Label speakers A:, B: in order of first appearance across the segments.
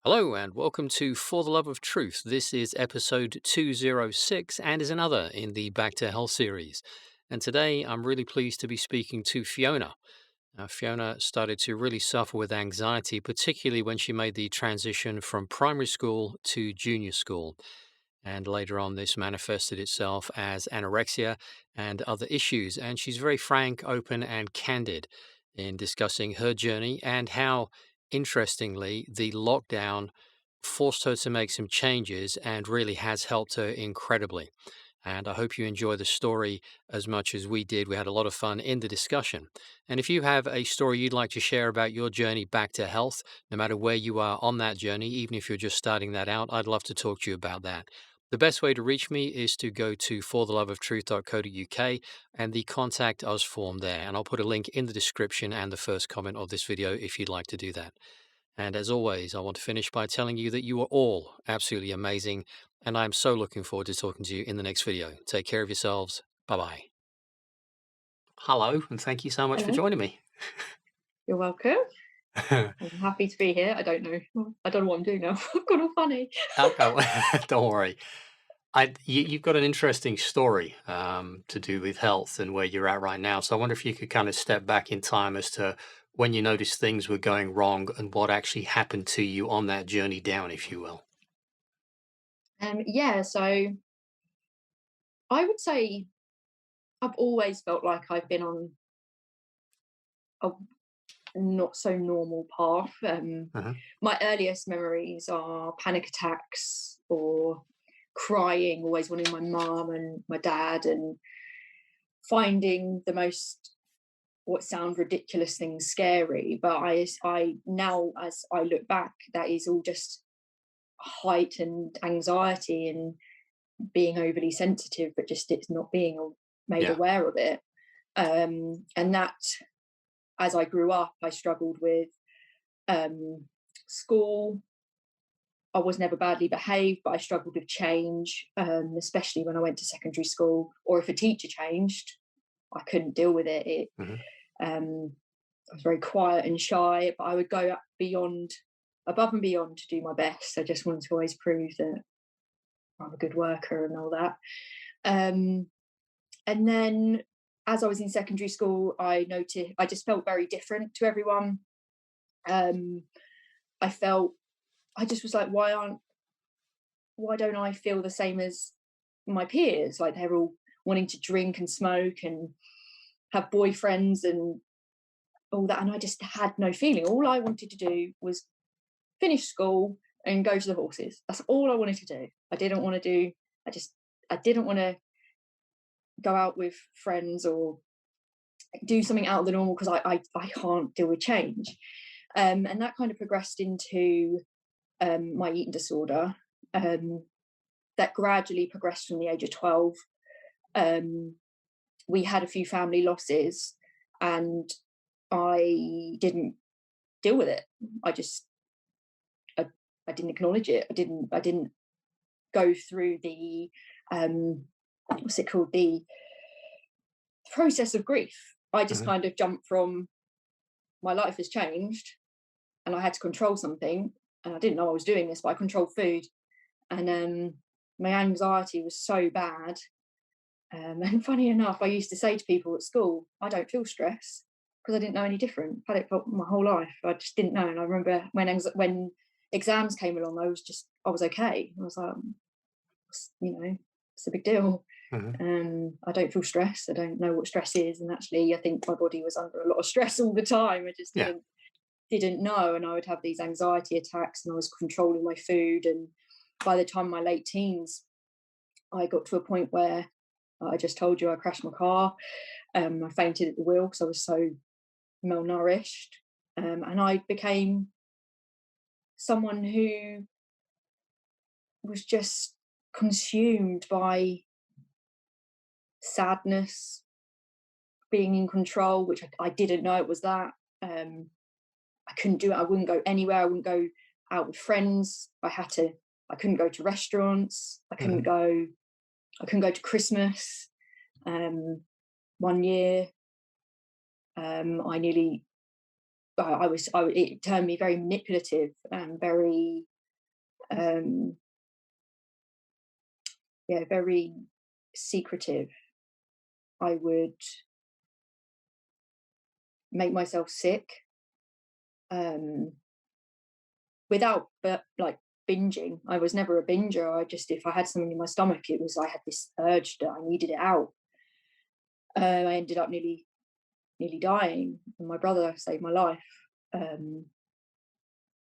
A: Hello and welcome to For the Love of Truth. This is episode 206 and is another in the Back to Health series. And today I'm really pleased to be speaking to Fiona. Now, Fiona started to really suffer with anxiety, particularly when she made the transition from primary school to junior school. And later on, this manifested itself as anorexia and other issues. And she's very frank, open, and candid in discussing her journey and how, interestingly, the lockdown forced her to make some changes and really has helped her incredibly. And I hope you enjoy the story as much as we did. We had a lot of fun in the discussion. And if you have a story you'd like to share about your journey back to health, no matter where you are on that journey, even if you're just starting that out, I'd love to talk to you about that. The best way to reach me is to go to fortheloveoftruth.co.uk and the contact us form there. And I'll put a link in the description and the first comment of this video if you'd like to do that. And as always, I want to finish by telling you that you are all absolutely amazing. And I'm so looking forward to talking to you in the next video. Take care of yourselves. Bye bye. Hello, and thank you so much for
B: Hello,
A: joining me.
B: you're welcome. I'm happy to be here. I don't know what I'm doing now. I've gone all funny.
A: Okay, don't worry. You've got an interesting story to do with health and where you're at right now. So I wonder if you could kind of step back in time as to when you noticed things were going wrong and what actually happened to you on that journey down, if you will.
B: Yeah, so I would say I've always felt like I've been on a not so normal path.
A: Uh-huh.
B: My earliest memories are panic attacks or crying, always wanting my mum and my dad, and finding the most what sound ridiculous things scary. But I now, as I look back, that is all just heightened anxiety and being overly sensitive, but just it's not being made
A: Yeah.
B: aware of it. And that, as I grew up, I struggled with school. I was never badly behaved, but I struggled with change, especially when I went to secondary school. Or if a teacher changed, I couldn't deal with it.
A: Hmm.
B: Um, I was very quiet and shy, but I would go beyond, above and beyond to do my best. I just wanted to always prove that I'm a good worker and all that. Um, and then as I was in secondary school, I noticed I just felt very different to everyone. Um, I felt I just was like, why don't I feel the same as my peers? Like they're all wanting to drink and smoke and have boyfriends and all that, and I just had no feeling. All I wanted to do was finish school and go to the horses. That's all I wanted to do. I didn't want to do. I just I didn't want to go out with friends or do something out of the normal because I can't deal with change. And that kind of progressed into my eating disorder. Um, that gradually progressed from the age of 12. Um, we had a few family losses, and I didn't deal with it. I just I, I didn't acknowledge it. I didn't go through the what's it called, the process of grief. I just
A: Hmm.
B: kind of jumped from my life has changed and I had to control something, and I didn't know I was doing this, but I controlled food, and my anxiety was so bad. And funny enough, I used to say to people at school, "I don't feel stress," because I didn't know any different. I had it for my whole life. I just didn't know. And I remember when exams came along, I was okay. I was like, it's a big deal.
A: Hmm.
B: I don't feel stress. I don't know what stress is, and actually, I think my body was under a lot of stress all the time. I just
A: Yeah.
B: didn't know, and I would have these anxiety attacks, and I was controlling my food. And by the time my late teens, I got to a point where I just told you I crashed my car. I fainted at the wheel because I was so malnourished, and I became someone who was just consumed by sadness, being in control, which I didn't know it was that. I couldn't do it. I wouldn't go anywhere. I wouldn't go out with friends. I couldn't go to restaurants.
A: Hmm.
B: I couldn't go to Christmas. One year, I nearly, it turned me very manipulative and very. um, yeah, very secretive. I would make myself sick, um, without but like binging. I was never a binger. I just, if I had something in my stomach, it was, I had this urge that I needed it out. I ended up nearly dying, and my brother saved my life. Um,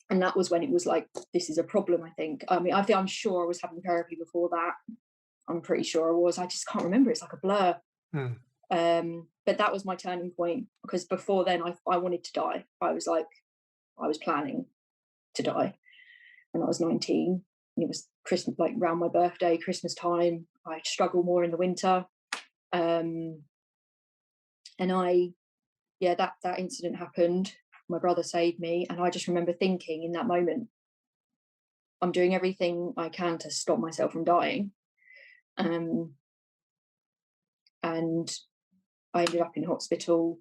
B: and that was when it was like, this is a problem. I think. I mean, I'm sure I was having therapy before that. I'm pretty sure I was. I just can't remember. It's like a blur. But that was my turning point, because before then I wanted to die. I was like, I was planning to die when I was 19. And it was Christmas, like around my birthday, Christmas time. I struggle more in the winter. And that incident happened. My brother saved me. And I just remember thinking in that moment, I'm doing everything I can to stop myself from dying. And I ended up in hospital.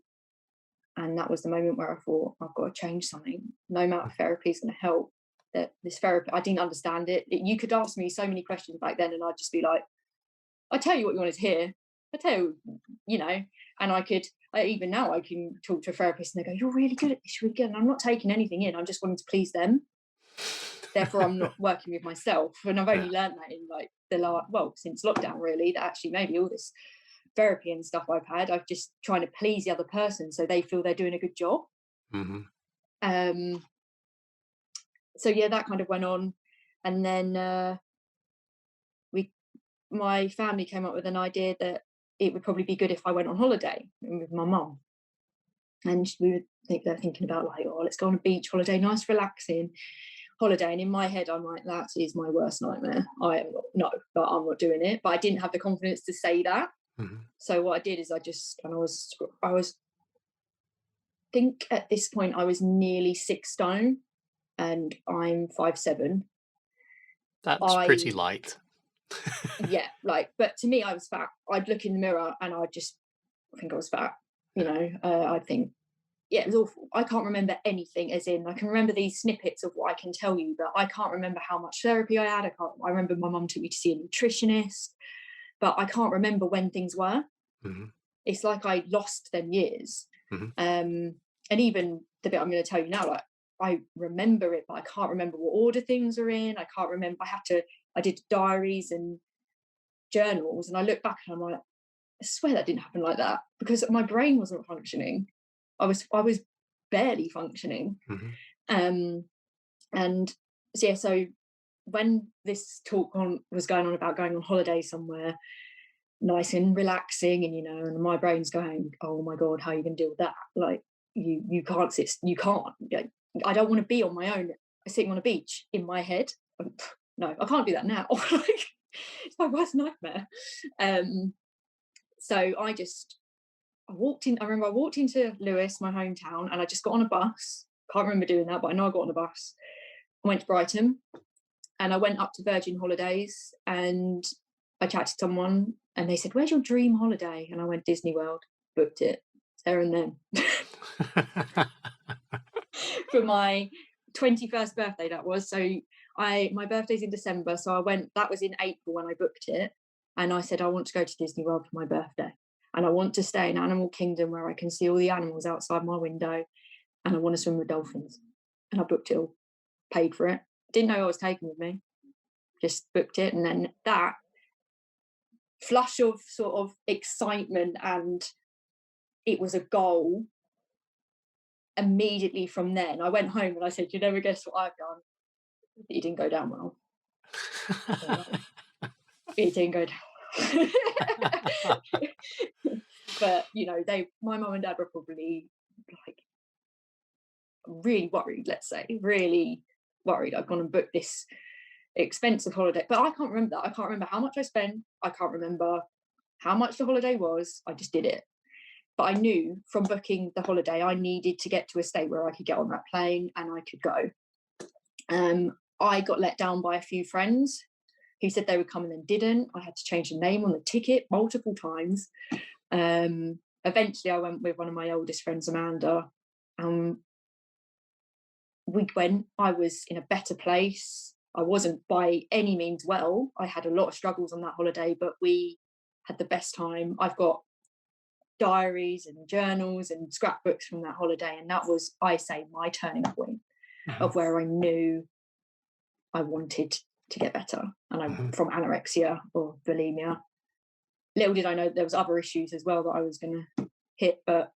B: And that was the moment where I thought, I've got to change something. No amount of therapy is going to help. That this therapy, I didn't understand it. You could ask me so many questions back then, and I'd just be like, I tell you what you wanted to hear. I tell you, and even now I can talk to a therapist and they go, you're really good at this, you're really good. And I'm not taking anything in. I'm just wanting to please them. Therefore, I'm not working with myself. And I've only learned that in like since lockdown, really, that actually maybe all this therapy and stuff I've just trying to please the other person so they feel they're doing a good job. So yeah, that kind of went on. And then my family came up with an idea that it would probably be good if I went on holiday with my mum. And they're thinking about like, oh, let's go on a beach holiday, nice relaxing holiday. And in my head, I'm like, that is my worst nightmare. I'm not doing it. But I didn't have the confidence to say that. So what I did is I was think at this point I was nearly 6 stone, and I'm 5'7".
A: That's pretty light.
B: Yeah, but to me I was fat. I'd look in the mirror and I'd just think I was fat. I'd think, yeah, it was awful. I can't remember anything, as in I can remember these snippets of what I can tell you, but I can't remember how much therapy I had. I remember my mum took me to see a nutritionist, but I can't remember when things were. It's like I lost them years. And even the bit I'm going to tell you now, like I remember it, but I can't remember what order things are in. I can't remember. I did diaries and journals, and I look back and I'm like, I swear that didn't happen like that, because my brain wasn't functioning. I was barely functioning. And so, yeah, so when this talk was going on about going on holiday somewhere nice and relaxing, and and my brain's going, oh my god, how are you going to deal with that? Like you can't sit, you can't. I don't want to be on my own sitting on a beach in my head. No, I can't do that now. It's my worst nightmare. So I walked in. I remember I walked into Lewes, my hometown, and I just got on a bus. Can't remember doing that, but I know I got on a bus. I went to Brighton, and I went up to Virgin Holidays, and I chatted to someone, and they said, "Where's your dream holiday?" And I went, Disney World. Booked it there and then. For my 21st birthday, that was. So my birthday's in December, so I went. That was in April when I booked it, and I said I want to go to Disney World for my birthday, and I want to stay in Animal Kingdom where I can see all the animals outside my window, and I want to swim with dolphins. And I booked it all, paid for it. Didn't know I was taking with me. Just booked it, and then that flush of sort of excitement, and it was a goal. Immediately from then, I went home and I said, "You never guess what I've done." It didn't go down well. It didn't go down. But my mum and dad were probably like really worried. Let's say really worried. I've gone and booked this expensive holiday, but I can't remember that. I can't remember how much I spent. I can't remember how much the holiday was. I just did it. But I knew from booking the holiday, I needed to get to a state where I could get on that plane and I could go. I got let down by a few friends who said they would come and then didn't. I had to change the name on the ticket multiple times. Eventually, I went with one of my oldest friends, Amanda. We went. I was in a better place. I wasn't by any means well. I had a lot of struggles on that holiday, but we had the best time. I've got diaries and journals and scrapbooks from that holiday, and that was, I say, my turning point
A: Mhm.
B: of where I knew I wanted to get better. And I'm
A: Mhm.
B: from anorexia or bulimia. Little did I know there was other issues as well that I was going to hit, but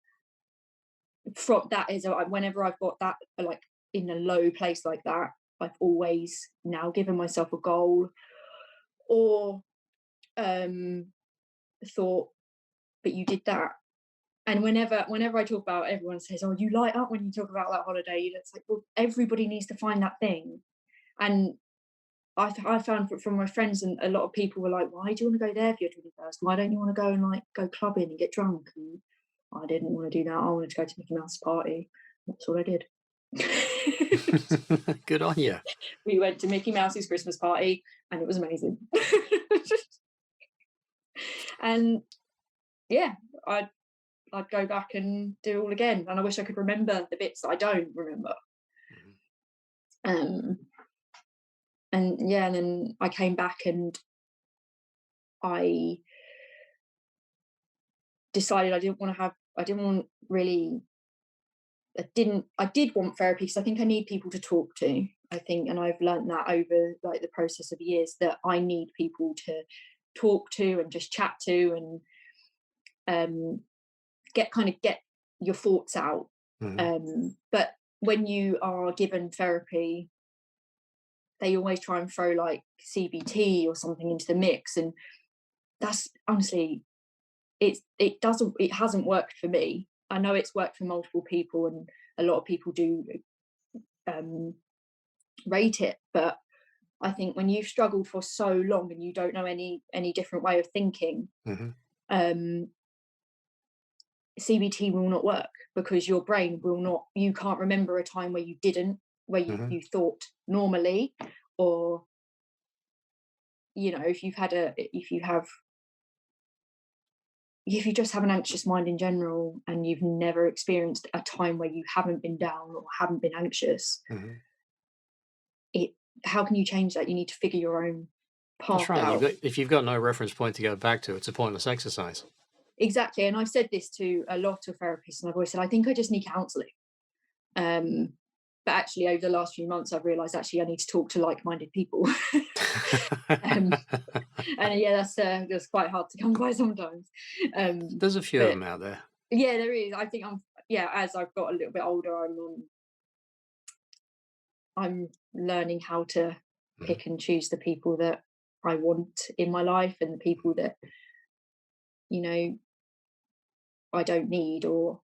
B: from that is whenever I've got that like in a low place like that, I've always now given myself a goal or um thought, but you did that. And whenever I talk about it, everyone says, oh, you light up when you talk about that holiday. It's like, well, everybody needs to find that thing. And I found from my friends, and a lot of people were like, why do you want to go there for your 21st? Why don't you want to go and like go clubbing and get drunk? And I didn't want to do that. I wanted to go to Mickey Mouse party. That's what I did.
A: Good on you.
B: We went to Mickey Mouse's Christmas party and it was amazing. And yeah, I'd go back and do it all again. And I wish I could remember the bits that I don't remember. Um, and yeah, and then I came back and I decided I didn't want really, I did want therapy because I think I need people to talk to. I think, and I've learned that over like the process of years, that I need people to talk to and just chat to and get your thoughts out. But when you are given therapy, they always try and throw like CBT or something into the mix, and that's honestly, it hasn't worked for me. I know it's worked for multiple people, and a lot of people do um, rate it, but I think when you've struggled for so long and you don't know any different way of thinking, um, CBT will not work because your brain will not. You can't remember a time where you didn't, where you thought normally, or if you just have an anxious mind in general and you've never experienced a time where you haven't been down or haven't been anxious, it how can you change that? You need to figure your own
A: That's
B: path
A: right.
B: out.
A: If you've got no reference point to go back to, it's a pointless exercise.
B: Exactly. And I've said this to a lot of therapists, and I've always said, I think I just need counselling. But actually, over the last few months, I've realised actually I need to talk to like-minded people. And yeah, that's quite hard to come by sometimes.
A: There's a few of
B: But
A: them out there.
B: yeah, there is. I think as I've got a little bit older, I'm learning how to pick and choose the people that I want in my life and the people that I don't need, or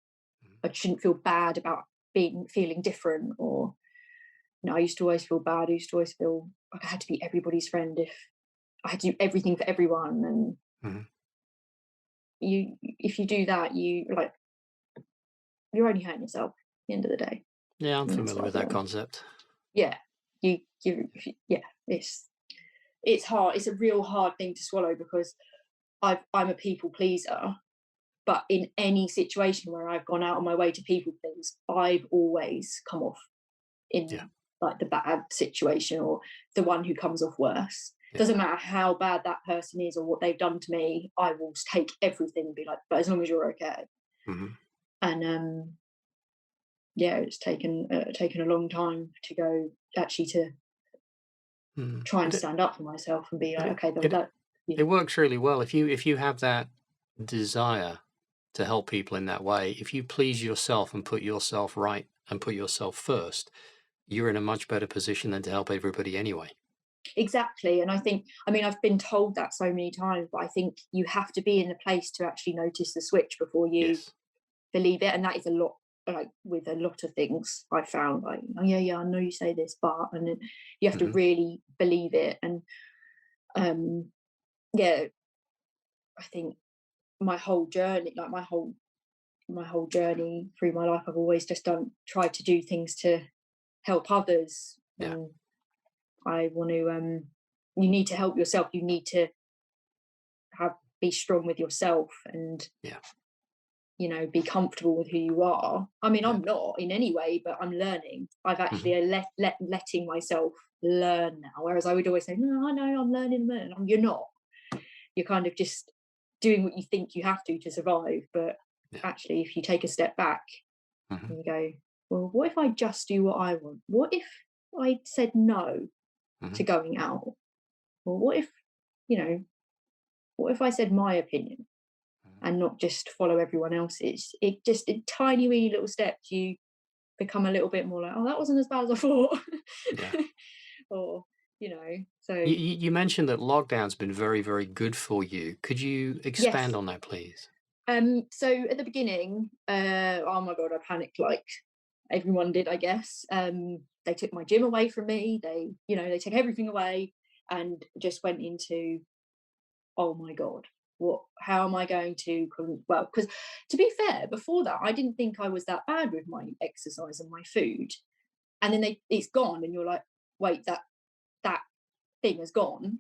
B: I shouldn't feel bad about feeling different. Or I used to always feel bad. I used to always feel like I had to be everybody's friend, if I had to do everything for everyone. And if you do that, you're only hurting yourself at the end of the day.
A: Yeah, I'm
B: And that's
A: familiar
B: what
A: with
B: I've
A: that
B: learned.
A: concept.
B: Yeah, yeah, it's hard. It's a real hard thing to swallow because I'm a people pleaser. But in any situation where I've gone out on my way to people please, I've always come off
A: Yeah.
B: in like the bad situation, or the one who comes off worse.
A: Yeah.
B: Doesn't matter how bad that person is or what they've done to me, I will take everything and be like, but as long as you're okay. And yeah, it's taken a long time to go actually to try and stand up for myself and be like, okay,
A: It works really well if you have that desire to help people in that way. If you please yourself and put yourself right and put yourself first, you're in a much better position than to help everybody anyway.
B: Exactly. And I've been told that so many times, but I think you have to be in a place to actually notice the switch before you
A: Yes.
B: believe it. And that is a lot, like with a lot of things I found, like, oh yeah, I know you say this, but, and then you have to really believe it. And yeah, I think my whole journey, like my whole journey through my life, I've always just tried to do things to help others.
A: Yeah.
B: And I want to you need to help yourself. You need to be strong with yourself and be comfortable with who you are. I'm not in any way, but I'm learning. I've actually letting myself learn now. Whereas I would always say, no, I know I'm learning. You're not. You're kind of just doing what you think you have to survive. But
A: Yeah.
B: actually, if you take a step back
A: Hmm.
B: and you go, well, what if I just do what I want? What if I said no
A: Hmm.
B: to going out? Well, what if, you know, what if I said my opinion and not just follow everyone else's? It just, in tiny, wee little steps, you become a little bit more like, oh, that wasn't as bad as I thought.
A: Yeah.
B: Or, you know,
A: You,
B: so
A: you you mentioned that lockdown's been very, very good for you. Could you expand
B: yes.
A: on that, please?
B: So at the beginning, oh my God, I panicked like everyone did, I guess. They took my gym away from me. They took everything away and just went into, oh my God, how am I going to, well, because to be fair, before that, I didn't think I was that bad with my exercise and my food. And then it's gone and you're like, wait, that thing has gone.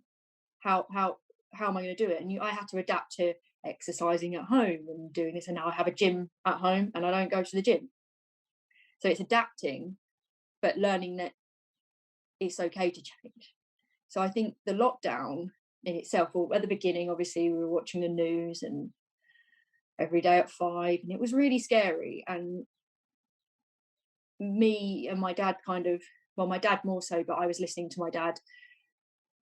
B: How am I going to do it? And I had to adapt to exercising at home and doing this. And now I have a gym at home and I don't go to the gym. So it's adapting, but learning that it's okay to change. So I think the lockdown in itself, or at the beginning, obviously we were watching the news and every day at 5, and it was really scary. And me and my dad well, my dad more so, but I was listening to my dad,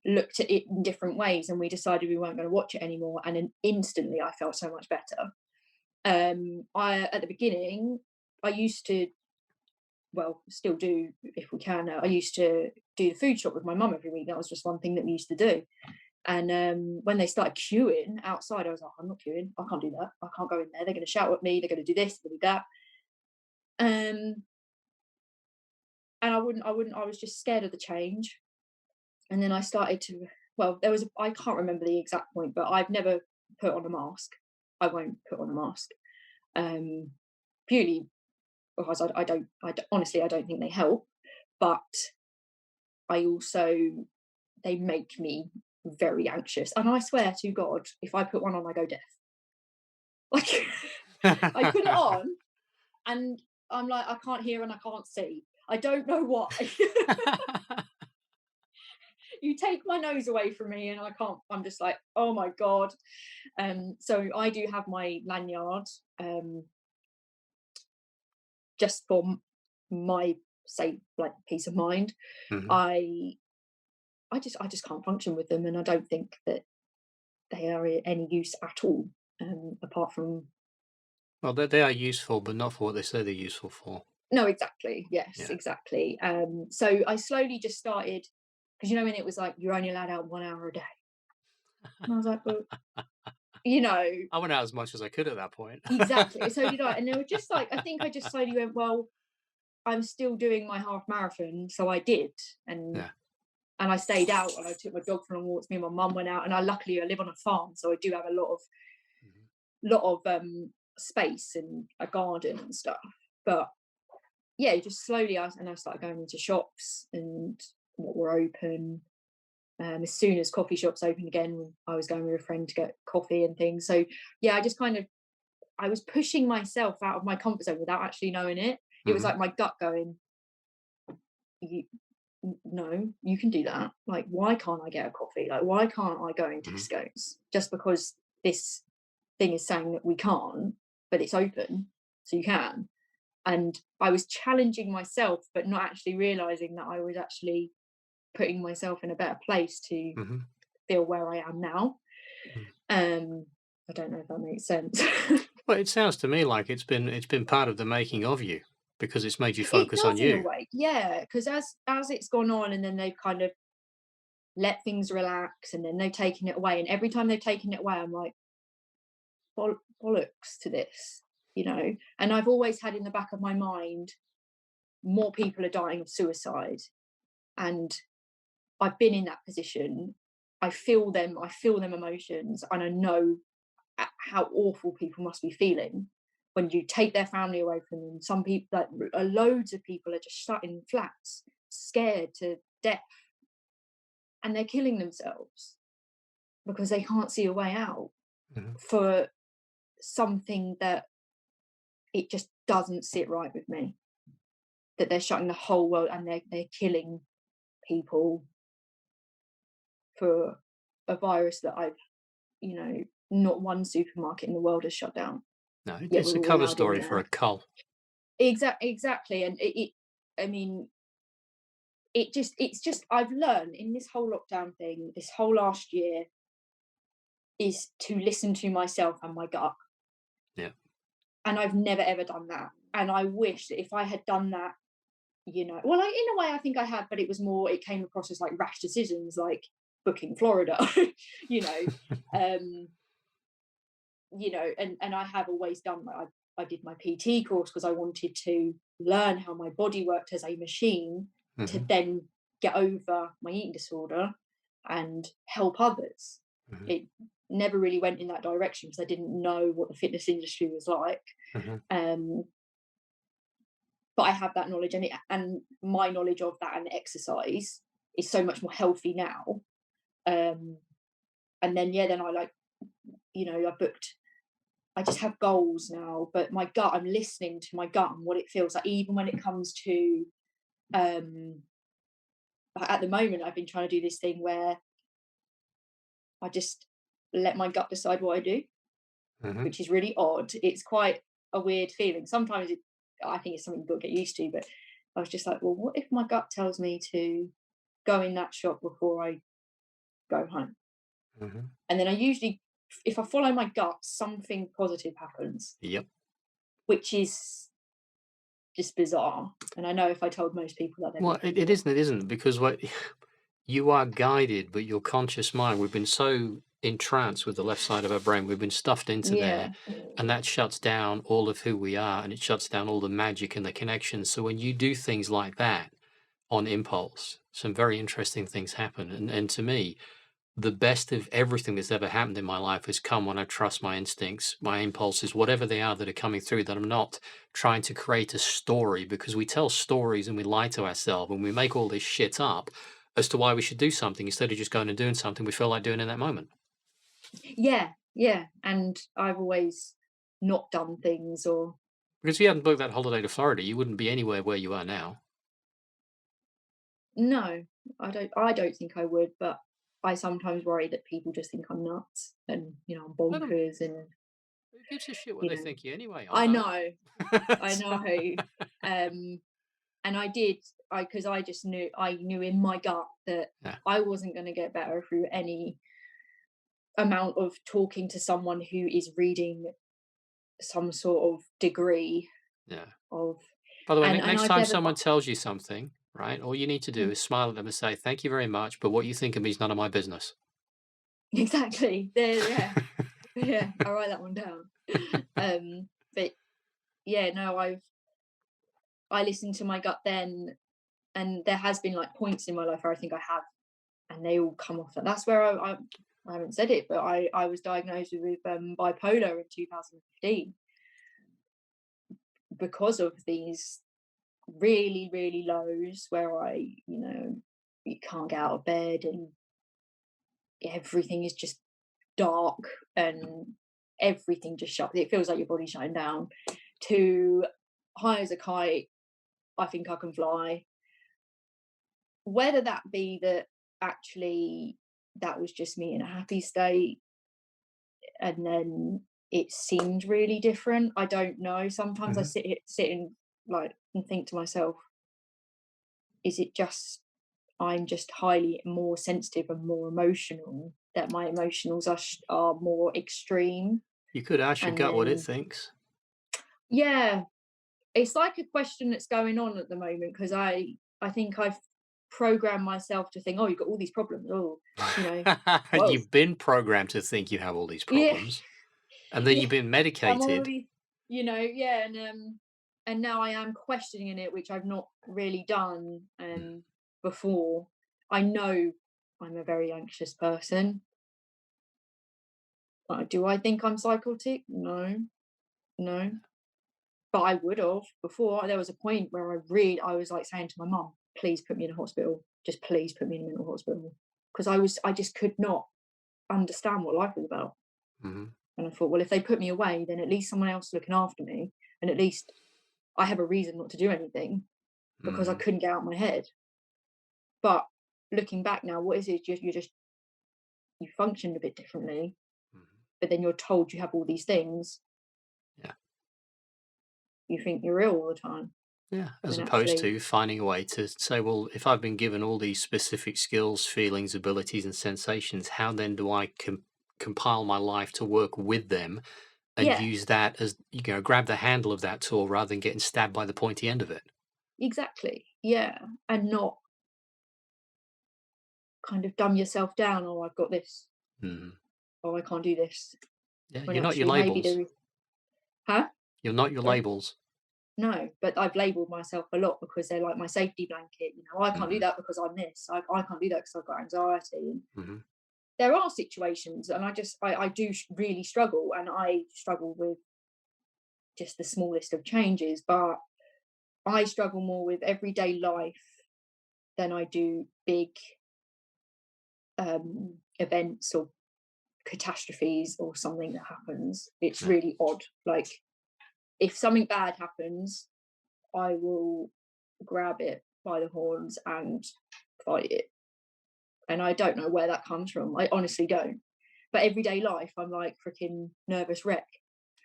B: looked at it in different ways, and we decided we weren't going to watch it anymore. And then instantly I felt so much better. I At the beginning, I used to, well, still do if we can now. I used to do the food shop with my mum every week. That was just one thing that we used to do. And when they started queuing outside, I was like, I'm not queuing. I can't do that. I can't go in there. They're going to shout at me. They're going to do this, they're going to do that. And I was just scared of the change. And then I started to, well, I can't remember the exact point, but I've never put on a mask. I won't put on a mask. Purely because honestly, I don't think they help. But I also, they make me very anxious. And I swear to God, if I put one on, I go deaf. Like, I put it on and I'm like, I can't hear and I can't see. I don't know why. You take my nose away from me and I can't, I'm just like, oh my God. So I do have my lanyard, just for my, say, like, peace of mind.
A: Mhm.
B: I just can't function with them, and I don't think that they are any use at all, apart from,
A: Well, they are useful, but not for what they say they're useful for.
B: no, exactly, yes,
A: Yeah.
B: exactly. So I slowly just started, because when it was like you're only allowed out 1 hour a day, and I was like, well, you know,
A: I went out as much as I could at that point.
B: exactly. So did I, and they were just like, I think I just slowly went, well, I'm still doing my half marathon, so I did, and
A: Yeah.
B: and I stayed out and I took my dog for long walks. Me and my mum went out, and luckily I live on a farm, so I do have a
A: Mhm.
B: lot of space and a garden and stuff. But yeah, just slowly, I started going into shops and what were open. As soon as coffee shops opened again, I was going with a friend to get coffee and things. So yeah, I was pushing myself out of my comfort zone without actually knowing it. It was
A: Mhm.
B: like my gut going, you, no, you can do that. Like, why can't I get a coffee? Like, why can't I go into
A: Mhm.
B: Tesco's just because this thing is saying that we can't, but it's open, so you can. And I was challenging myself, but not actually realizing that I was actually putting myself in a better place to
A: Mhm.
B: feel where I am now.
A: Mhm.
B: Um, I don't know if that makes sense.
A: Well, it sounds to me like it's been part of the making of you because it's made you
B: It
A: focus on
B: does in a
A: you.
B: way, yeah. Because as it's gone on, and then they've kind of let things relax, and then they've taken it away, and every time they've taken it away, I'm like, bollocks to this. And I've always had in the back of my mind, more people are dying of suicide, and I've been in that position. I feel them emotions, and I know how awful people must be feeling when you take their family away from them. Some people, like, loads of people, are just shut in flats, scared to death, and they're killing themselves because they can't see a way out
A: Mhm.
B: for something that, it just doesn't sit right with me. That they're shutting the whole world, and they're killing people for a virus that not one supermarket in the world has shut down,
A: No,
B: yet
A: it's
B: we're
A: a
B: all
A: cover
B: allowed in
A: story for
B: there.
A: a cull.
B: Exactly, and I mean, it's just I've learned in this whole lockdown thing, this whole last year, is to listen to myself and my gut,
A: Yeah.
B: and I've never ever done that. And I wish that if I had done that, well, in a way, I think I have, but it came across as like rash decisions, like booking Florida, you know, um, and I have always done that. I did my PT course because I wanted to learn how my body worked as a machine to
A: Hmm.
B: then get over my eating disorder and help others.
A: Hmm.
B: It never really went in that direction because I didn't know what the fitness industry was like.
A: Hmm.
B: Um, but I have that knowledge, and my knowledge of that and exercise is so much more healthy now. Um, and then I I booked. I just have goals now, but my gut, I'm listening to my gut and what it feels like, even when it comes to, at the moment, I've been trying to do this thing where I just let my gut decide what I do,
A: Hmm.
B: which is really odd. It's quite a weird feeling. Sometimes I think it's something you've got to get used to, but I was just like, well, what if my gut tells me to go in that shop before I go home?
A: Hmm.
B: And then if I follow my gut, something positive happens,
A: Yep.
B: which is just bizarre. And I know if I told most people that, they'd be
A: Well,
B: like,
A: it
B: what?
A: isn't. It isn't because what you are guided, but your conscious mind. We've been so entranced with the left side of our brain. We've been stuffed into there,
B: Yeah,
A: and that shuts down all of who we are, and it shuts down all the magic and the connections. So when you do things like that on impulse, some very interesting things happen. And to me, the best of everything that's ever happened in my life has come when I trust my instincts, my impulses, whatever they are that are coming through, that I'm not trying to create a story, because we tell stories and we lie to ourselves and we make all this shit up as to why we should do something instead of just going and doing something we feel like doing in that moment.
B: yeah. And I've always not done things, or
A: Because if you hadn't booked that holiday to Florida, you wouldn't be anywhere where you are now.
B: no, I don't think I would, but I sometimes worry that people just think I'm nuts and, I'm
A: Let them.
B: bonkers and,
A: Who gives a shit what
B: you
A: they
B: know,
A: think you anyway? I
B: I
A: don't.
B: know, I know. Um, and because I knew in my gut that
A: Yeah,
B: I wasn't going to get better through any amount of talking to someone who is reading some sort of degree
A: yeah.
B: of,
A: By the way,
B: and
A: next
B: I've
A: time
B: never
A: someone
B: got
A: tells you something, right, all you need to do is smile at them and say, "Thank you very much, but what you think of me is none of my business."
B: exactly there, yeah, yeah. I'll write that one down. But yeah, no, I listened to my gut then, and there has been like points in my life where I think I have, and they all come off that. That's where I haven't said it, but I was diagnosed with bipolar in 2015 because of these really, really lows where you can't get out of bed and everything is just dark and everything just shuts. It feels like your body's shutting down. To high as a kite, I think I can fly. Whether that be that actually that was just me in a happy state and then it seemed really different, I don't know. Sometimes I
A: Mhm.
B: sit and like and think to myself, is it just I'm just highly more sensitive and more emotional, that my emotionals are more extreme?
A: You could ask your
B: And
A: gut what it
B: then,
A: thinks.
B: yeah, it's like a question that's going on at the moment because I think I've programmed myself to think, oh, you've got all these problems. Oh, you know, well,
A: You've been programmed to think you have all these
B: yeah,
A: problems, and then
B: yeah.
A: you've been
B: I'm
A: medicated.
B: already, yeah, and now I am questioning it, which I've not really done
A: Mm.
B: before. I know I'm a very anxious person. Do I think I'm psychotic? No, no. But I would have before. There was a point where I was like saying to my mum, "Please put me in a hospital. Just please put me in a mental hospital," because I just could not understand what life was about.
A: Mhm.
B: And I thought, well, if they put me away, then at least someone else is looking after me, and at least I have a reason not to do anything because I
A: Mhm.
B: couldn't get out of my head. But looking back now, what is it? You're just you functioned a bit differently,
A: Mhm.
B: but then you're told you have all these things.
A: Yeah.
B: You think you're ill all the time,
A: Yeah. As
B: when
A: opposed
B: actually,
A: to finding a way to say, well, if I've been given all these specific skills, feelings, abilities, and sensations, how then do I compile my life to work with them and
B: yeah,
A: use that as, grab the handle of that tool rather than getting stabbed by the pointy end of it?
B: exactly, yeah, and not kind of dumb yourself down. Oh, I've got this.
A: Mhm.
B: Oh, I can't do this.
A: Yeah.
B: When
A: You're not your
B: actually, maybe
A: labels.
B: there is. Huh?
A: You're not your
B: Sorry.
A: labels.
B: No, but I've labelled myself a lot because they're like my safety blanket. I can't do
A: Mhm.
B: that because I'm this. I can't do that because I've got anxiety. And
A: Mhm.
B: there are situations, and I do really struggle, and I struggle with just the smallest of changes, but I struggle more with everyday life than I do big events or catastrophes or something that happens. It's
A: Yeah.
B: really odd. Like, if something bad happens, I will grab it by the horns and fight it. And I don't know where that comes from. I honestly don't. But everyday life, I'm like freaking nervous wreck,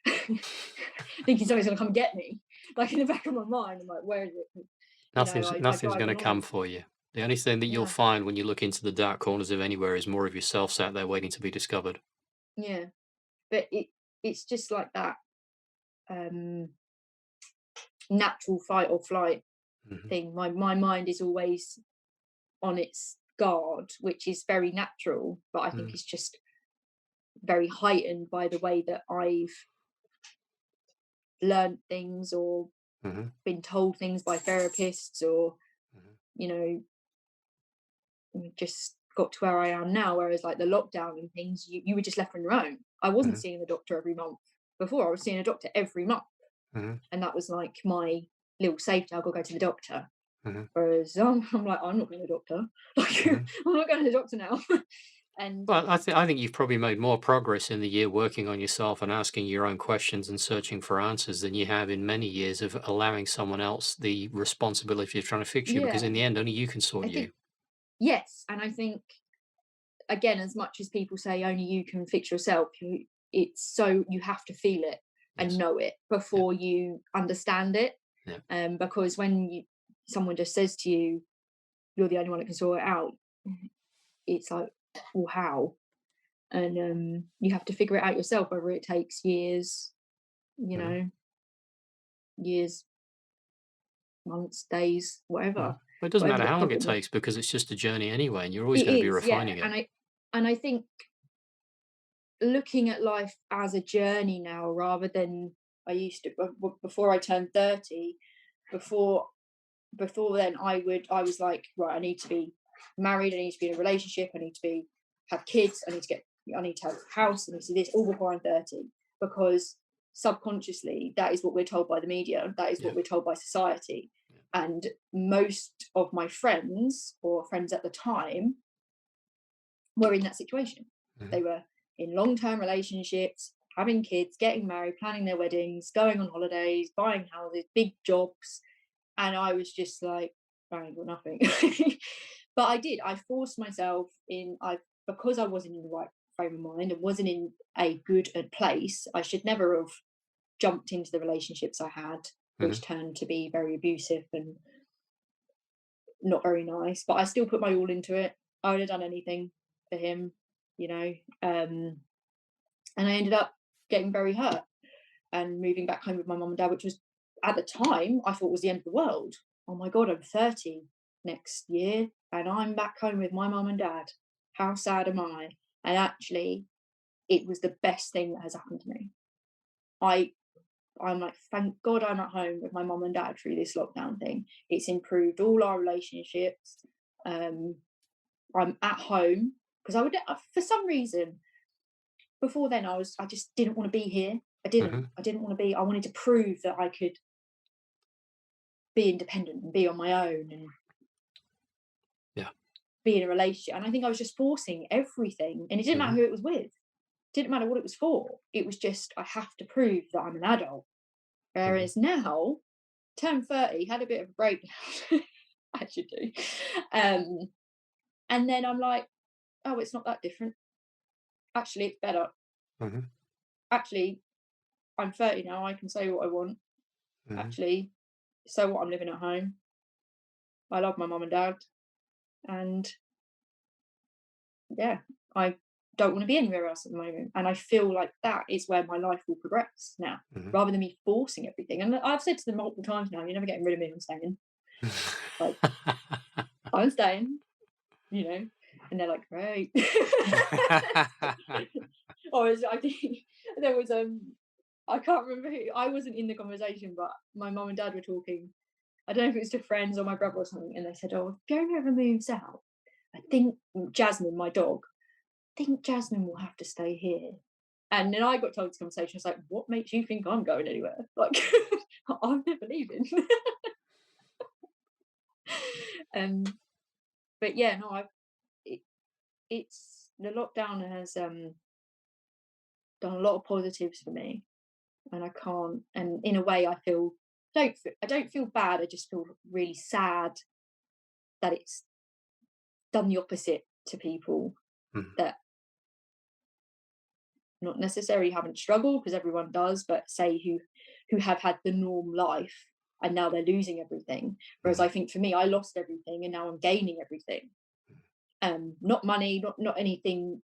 B: thinking somebody's gonna come get me. Like, in the back of my mind, I'm like, where is it? I
A: Nothing's
B: drive
A: going to come
B: annoyed.
A: for you. The only thing that you'll
B: Yeah,
A: find when you look into the dark corners of anywhere is more of yourself sat there waiting to be discovered.
B: yeah. But it's just like that um, natural fight or flight
A: Mhm.
B: thing. My mind is always on its guard, which is very natural, but I think
A: Mm.
B: it's just very heightened by the way that I've learned things or
A: Mhm.
B: been told things by therapists, or
A: Mhm.
B: you know just got to where I am now. Whereas like the lockdown and things, you were just left on your own. I wasn't
A: Mhm.
B: seeing the doctor every month. Before, I was seeing a doctor every month,
A: Mhm.
B: and that was like my little safety. I've got to go to the doctor.
A: Mhm.
B: Whereas I'm like, I'm not going to the doctor. Like,
A: Mhm.
B: I'm not going to the doctor now. And
A: Well, I think you've probably made more progress in the year working on yourself and asking your own questions and searching for answers than you have in many years of allowing someone else the responsibility of trying to fix you, because
B: yeah,
A: in the end, only you can sort
B: I
A: you.
B: think, yes, and I think, again, as much as people say only you can fix yourself, it's so you have to feel it and
A: Yes.
B: know it
A: Yeah.
B: before you understand it.
A: Yeah.
B: Because when someone just says to you, "You're the only one that can sort it out," it's like, well, how? And you have to figure it out yourself, whether it takes years, you
A: Mhm.
B: know, years, months, days,
A: Mhm.
B: whatever,
A: But it doesn't
B: whatever
A: matter
B: the
A: how long it
B: problem is.
A: takes because it's just a journey anyway, and you're always
B: It
A: going to be
B: is, yeah,
A: refining it.
B: and I think looking at life as a journey now, rather than I used to before I turned 30. Before then, I was like, right, I need to be married, I need to be in a relationship, I need to be have kids, I need to have a house, I need to do this all before I'm 30, because subconsciously that is what we're told by the media, that is
A: Yeah.
B: what we're told by society.
A: Yeah.
B: And most of my friends, or friends at the time, were in that situation.
A: Mhm.
B: They were in long-term relationships, having kids, getting married, planning their weddings, going on holidays, buying houses, big jobs, and I was just like, I ain't got nothing. But I did. I forced myself in. I Because I wasn't in the right frame of mind and wasn't in a good place. I should never have jumped into the relationships I had, which
A: Mhm.
B: turned to be very abusive and not very nice. But I still put my all into it. I would have done anything for him, you know. Um, and I ended up getting very hurt and moving back home with my mum and dad, which was, at the time, I thought was the end of the world. Oh my God, I'm 30 next year and I'm back home with my mum and dad. How sad am I? And actually, it was the best thing that has happened to me. I I'm like, thank God I'm at home with my mum and dad through this lockdown thing. It's improved all our relationships. Um, I'm at home because for some reason, before then, I just didn't want to be here.
A: Mhm.
B: I didn't want to be. I wanted to prove that I could be independent and be on my own and
A: Yeah.
B: be in a relationship. And I think I was just forcing everything, and it didn't matter
A: Mhm.
B: who it was with. Didn't matter what it was for. It was just I have to prove that I'm an adult.
A: Mhm.
B: Whereas now, turned 30, had a bit of a breakdown. I should do. Um, And then I'm like, oh, it's not that different. Actually, it's better.
A: Hmm.
B: Actually, I'm 30 now. I can say what I want.
A: Hmm.
B: Actually, so what? I'm living at home. I love my mum and dad. And yeah, I don't want to be anywhere else at the moment. And I feel like that is where my life will progress now,
A: Hmm.
B: rather than me forcing everything. And I've said to them multiple times now, you're never getting rid of me, I'm staying. Like, I'm staying, you know. And they're like, great. I think there was I can't remember who, I wasn't in the conversation, but my mum and dad were talking. I don't know if it was to friends or my brother or something, and they said, oh, if Fiona ever moves out, I think Jasmine, my dog, I think Jasmine will have to stay here. And then I got told this conversation. I was like, what makes you think I'm going anywhere? Like, I'm never leaving. um, but yeah, no, it, it's the lockdown has done a lot of positives for me, and I can't. And in a way, I don't feel bad. I just feel really sad that it's done the opposite to people
A: Mhm.
B: that not necessarily haven't struggled, because everyone does, but say who have had the norm life and now they're losing everything. Whereas
A: Mhm.
B: I think for me, I lost everything and now I'm gaining everything. Not money, not anything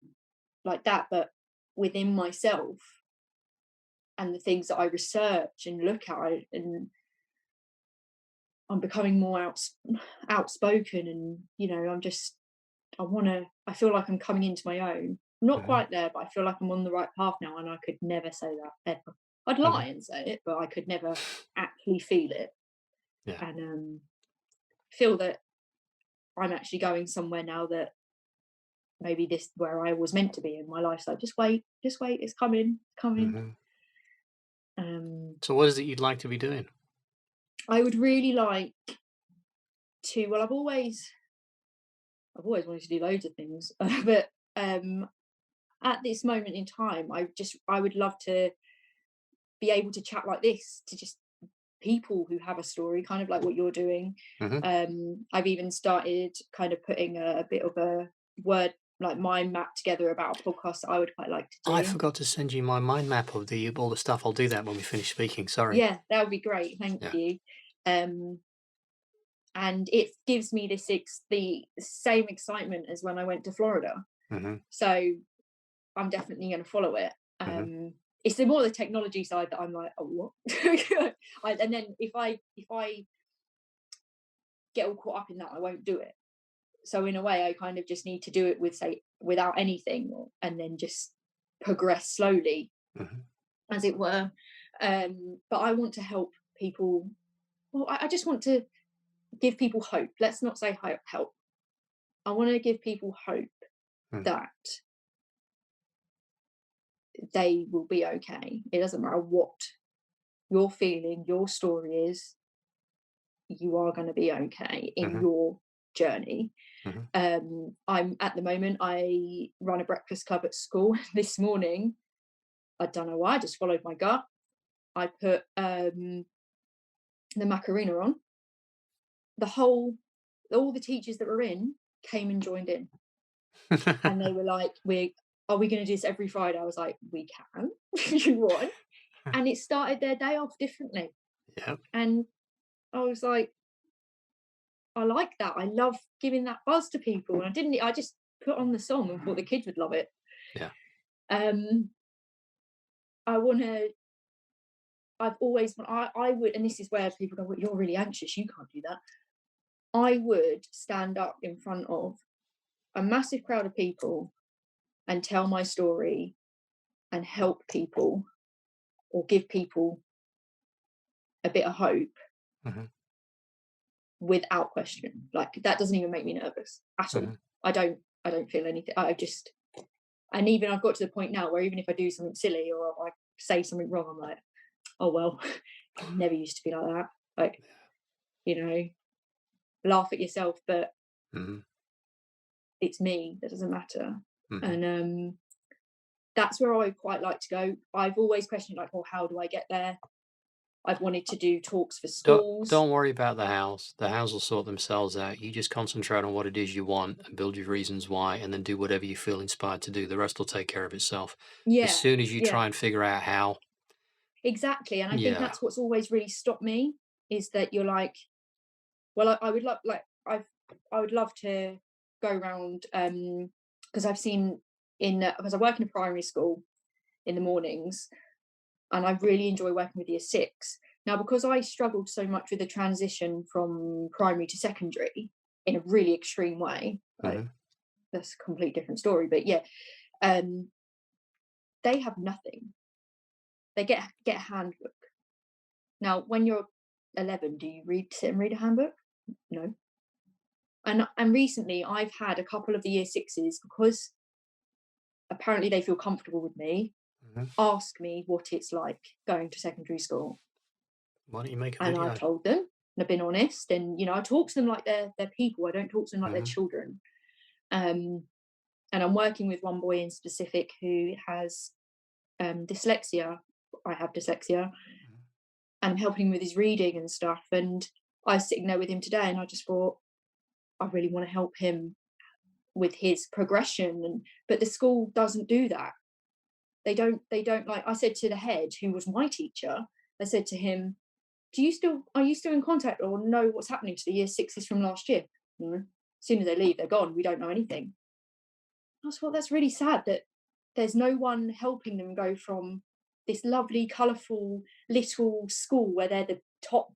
B: like that, but within myself and the things that I research and look at, and I'm becoming more outspoken, and I feel like I'm coming into my own. Not
A: Mhm.
B: quite there, but I feel like I'm on the right path now, and I could never say that ever. I'd
A: Mhm.
B: lie and say it, but I could never actually feel it.
A: Yeah.
B: And feel that I'm actually going somewhere now that maybe this where I was meant to be in my life. So just wait, it's coming, coming.
A: Mhm.
B: Um,
A: So what is it you'd like to be doing?
B: I would really like to. Well, I've always wanted to do loads of things, but at this moment in time, I would love to be able to chat like this to just people who have a story, kind of like what you're doing.
A: Mhm.
B: I've even started kind of putting a bit of a word like mind map together about a podcast that I would quite like to
A: I
B: do.
A: forgot to send you my mind map of the all the stuff. I'll do that when we finish speaking. Sorry.
B: Yeah, that would be great. Thank
A: Yeah.
B: you. Um, and it gives me the same excitement as when I went to Florida.
A: Mhm.
B: So I'm definitely going to follow it.
A: Mhm.
B: It's the more the technology side that I'm like, oh, what? And then if I get all caught up in that, I won't do it. So in a way, I kind of just need to do it without anything, and then just progress slowly,
A: Mhm.
B: as it were. But I want to help people. Well, I just want to give people hope. Let's not say help. I want to give people hope
A: Mhm.
B: that they will be okay. It doesn't matter what you're feeling, your story is, you are going to be okay in
A: Mhm.
B: your journey.
A: Mhm.
B: I'm at the moment, I run a breakfast club at school. This morning, I don't know why, I just followed my gut. I put the Macarena on. All the teachers that were in came and joined in, and they were like, are we going to do this every Friday? I was like, we can, if you want. And it started their day off differently.
A: Yep.
B: And I was like, I like that. I love giving that buzz to people. And I just put on the song and thought the kids would love it.
A: Yeah.
B: Um, I want to, I've always, I would, and this is where people go, well, you're really anxious, you can't do that. I would stand up in front of a massive crowd of people and tell my story and help people, or give people a bit of hope
A: Mhm.
B: without question. Like, that doesn't even make me nervous at all.
A: Mhm.
B: I don't feel anything. And even I've got to the point now where even if I do something silly or I say something wrong, I'm like, oh well, I never used to be like that. Like, you know, laugh at yourself, but
A: Mhm.
B: it's me. That doesn't matter.
A: Mhm.
B: And that's where I quite like to go. I've always questioned, like, well, how do I get there? I've wanted to do talks for
A: Don't
B: schools.
A: don't worry about the house. The house will sort themselves out. You just concentrate on what it is you want and build your reasons why, and then do whatever you feel inspired to do. The rest will take care of itself. As
B: Yeah,
A: soon as you
B: yeah,
A: try and figure out how,
B: exactly. And I think
A: yeah.
B: that's what's always really stopped me is that you're like, well, I would love, like, I would love to go around, because I've seen because I work in a primary school in the mornings, and I really enjoy working with year six. Now, because I struggled so much with the transition from primary to secondary in a really extreme way, like
A: Hmm.
B: that's a complete different story. But yeah, um, they have nothing. They get a handbook. Now, when you're 11, do you sit and read a handbook? No. And recently, I've had a couple of the year sixes, because apparently they feel comfortable with me,
A: Hmm.
B: ask me what it's like going to secondary school.
A: Why don't you make a
B: And I've
A: video?
B: told them, and I've been honest, and I talk to them like they're people. I don't talk to them like they're
A: Hmm.
B: children. Um, and I'm working with one boy in specific who has dyslexia. I have dyslexia, and I'm helping him with his reading and stuff. And I was sitting there with him today, and I just thought, I really want to help him with his progression. And but the school doesn't do that. They don't, like I said to the head, who was my teacher, I said to him, are you still in contact or know what's happening to the year sixes from last year? No. As soon as they leave, they're gone. We don't know anything. I thought that's really sad that there's no one helping them go from this lovely, colourful little school where they're the top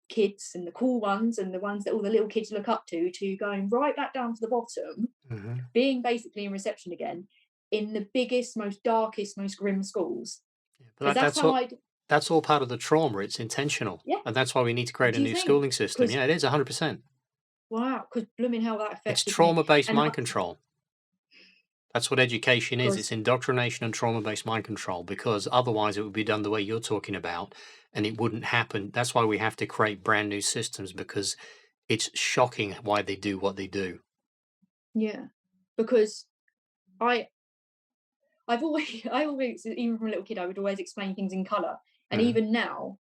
B: kids and the cool ones and the ones that all the little kids look up to going right back down to the bottom,
A: Hmm.
B: being basically in reception again in the biggest, most darkest, most grim schools.
A: Yeah, but
B: Because that's
A: that's
B: how
A: all.
B: I'd,
A: That's all part of the trauma. It's intentional,
B: yeah,
A: and that's why we need to create a
B: do you
A: new
B: think?
A: schooling system.
B: Because
A: Yeah, it is 100%.
B: wow, because blooming hell, that
A: It's
B: affected me.
A: trauma-based
B: And
A: mind control. That's what education is. It's
B: because,
A: indoctrination and trauma-based mind control, because otherwise it would be done the way you're talking about and it wouldn't happen. That's why we have to create brand new systems, because it's shocking why they do what they do.
B: yeah, because I, I've always, I always, even from a little kid, I would always explain things in colour. And
A: Hmm.
B: even now,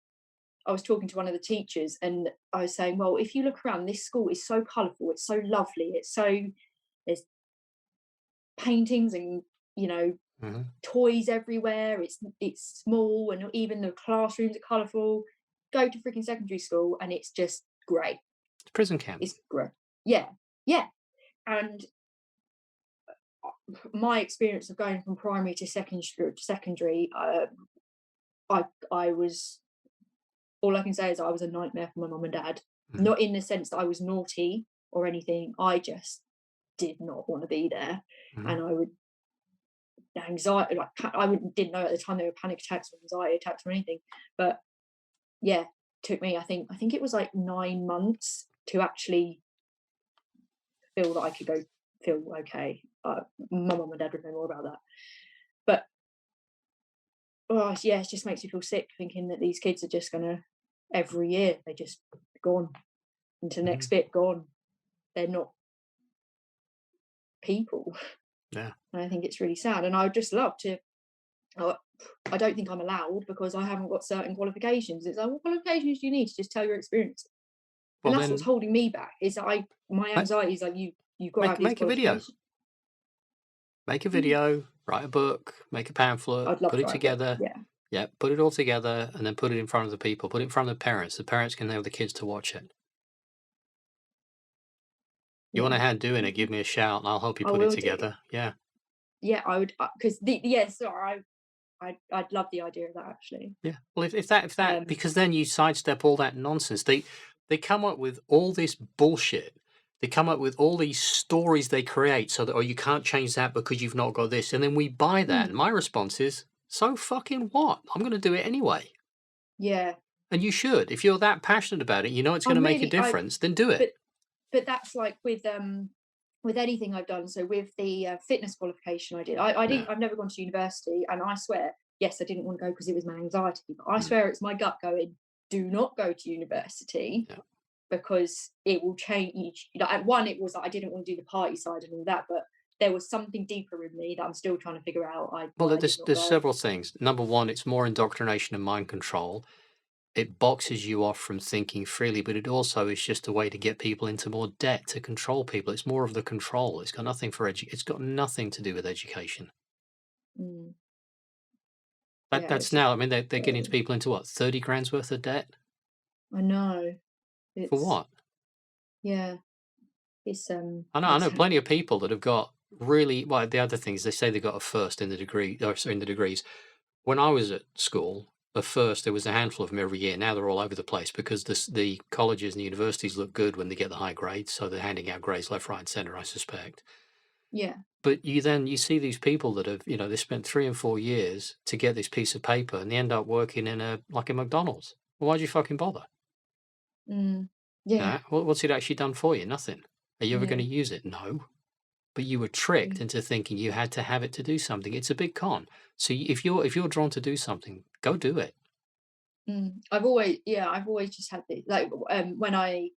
B: I was talking to one of the teachers and I was saying, well, if you look around, this school is so colourful, it's so lovely, there's paintings and, you know,
A: Hmm.
B: toys everywhere, it's small and even the classrooms are colourful. Go to freaking secondary school and it's just great.
A: It's prison camp.
B: It's great. Yeah, yeah. And my experience of going from primary to secondary, I was, all I can say is I was a nightmare for my mum and dad.
A: Hmm.
B: Not in the sense that I was naughty or anything. I just did not want to be there,
A: Hmm.
B: and I would anxiety like I wouldn't didn't know at the time they were panic attacks or anxiety attacks or anything. But yeah, took me. I think it was like 9 months to actually feel that I could go feel okay. My mum and dad would know more about that. But oh yeah, it just makes you feel sick thinking that these kids are just gonna every year they just gone into the
A: Hmm.
B: next bit gone. They're not people.
A: Yeah.
B: And I think it's really sad. And I would just love to. uh, I don't think I'm allowed because I haven't got certain qualifications. It's like, what qualifications do you need to just tell your experience? And
A: Well,
B: that's what's
A: then
B: holding me back. Is that my
A: ma-
B: anxiety is like you've got to
A: make
B: have these
A: make a video.
B: qualifications.
A: Make a
B: Mm,
A: video. Write a book. Make a pamphlet.
B: I'd love
A: Put
B: to
A: it
B: write a book.
A: together.
B: Yeah,
A: Yeah, put it all together, and then put it in front of the people. Put it in front of the parents. The parents can have the kids to watch it. You want
B: yeah.
A: a hand doing it? Give me a shout, and I'll help you
B: I
A: put it
B: will do.
A: together. Yeah.
B: Yeah, I would because the yeah. Sorry, I'd love the idea of that actually.
A: Yeah. Well, if that
B: Um,
A: because then you sidestep all that nonsense. They come up with all this bullshit. They come up with all these stories they create so that, oh, you can't change that because you've not got this, and then we buy that.
B: mm,
A: And my response is, so fucking what? I'm going to do it anyway.
B: yeah,
A: And you should. If you're that passionate about it, you know it's going to
B: I'm
A: make a
B: really I
A: difference, then do it.
B: but but that's like with anything I've done. So with the fitness qualification I did,
A: Yeah.
B: I've never gone to university, and I swear, yes, I didn't want to go because it was my anxiety, but I
A: Mm.
B: swear it's my gut going, do not go to university
A: Yeah.
B: because it will change. Like, at one, it was that I didn't want to do the party side and all that, but there was something deeper in me that I'm still trying to figure out.
A: Well,
B: Why I did not
A: there's
B: go.
A: several things. Number one, it's more indoctrination and mind control. It boxes you off from thinking freely, but it also is just a way to get people into more debt to control people. It's more of the control. It's got nothing for it's got nothing to do with education.
B: Mm,
A: That
B: yeah,
A: that's
B: it's just
A: now. I mean, they're getting people into what, 30 grand's worth of debt
B: I know
A: for
B: it's
A: what?
B: yeah,
A: I
B: it's
A: know plenty of people that have got really well. The other thing is they say they got a first in the degree, or sorry, in the degrees. When I was at school, at first there was a handful of them every year. Now they're all over the place because the colleges and the universities look good when they get the high grades, so they're handing out grades left, right, and centre. I suspect.
B: yeah,
A: But you see these people that have they spent 3 and 4 years to get this piece of paper, and they end up working in a McDonald's. Well, why'd you fucking bother?
B: mm, yeah,
A: What's it actually done for you? Nothing. Are you ever going
B: yeah,
A: to use it? No. But you were tricked
B: yeah.
A: into thinking you had to have it to do something. It's a big con. So if you're drawn to do something, go do it.
B: I've always just had this like when I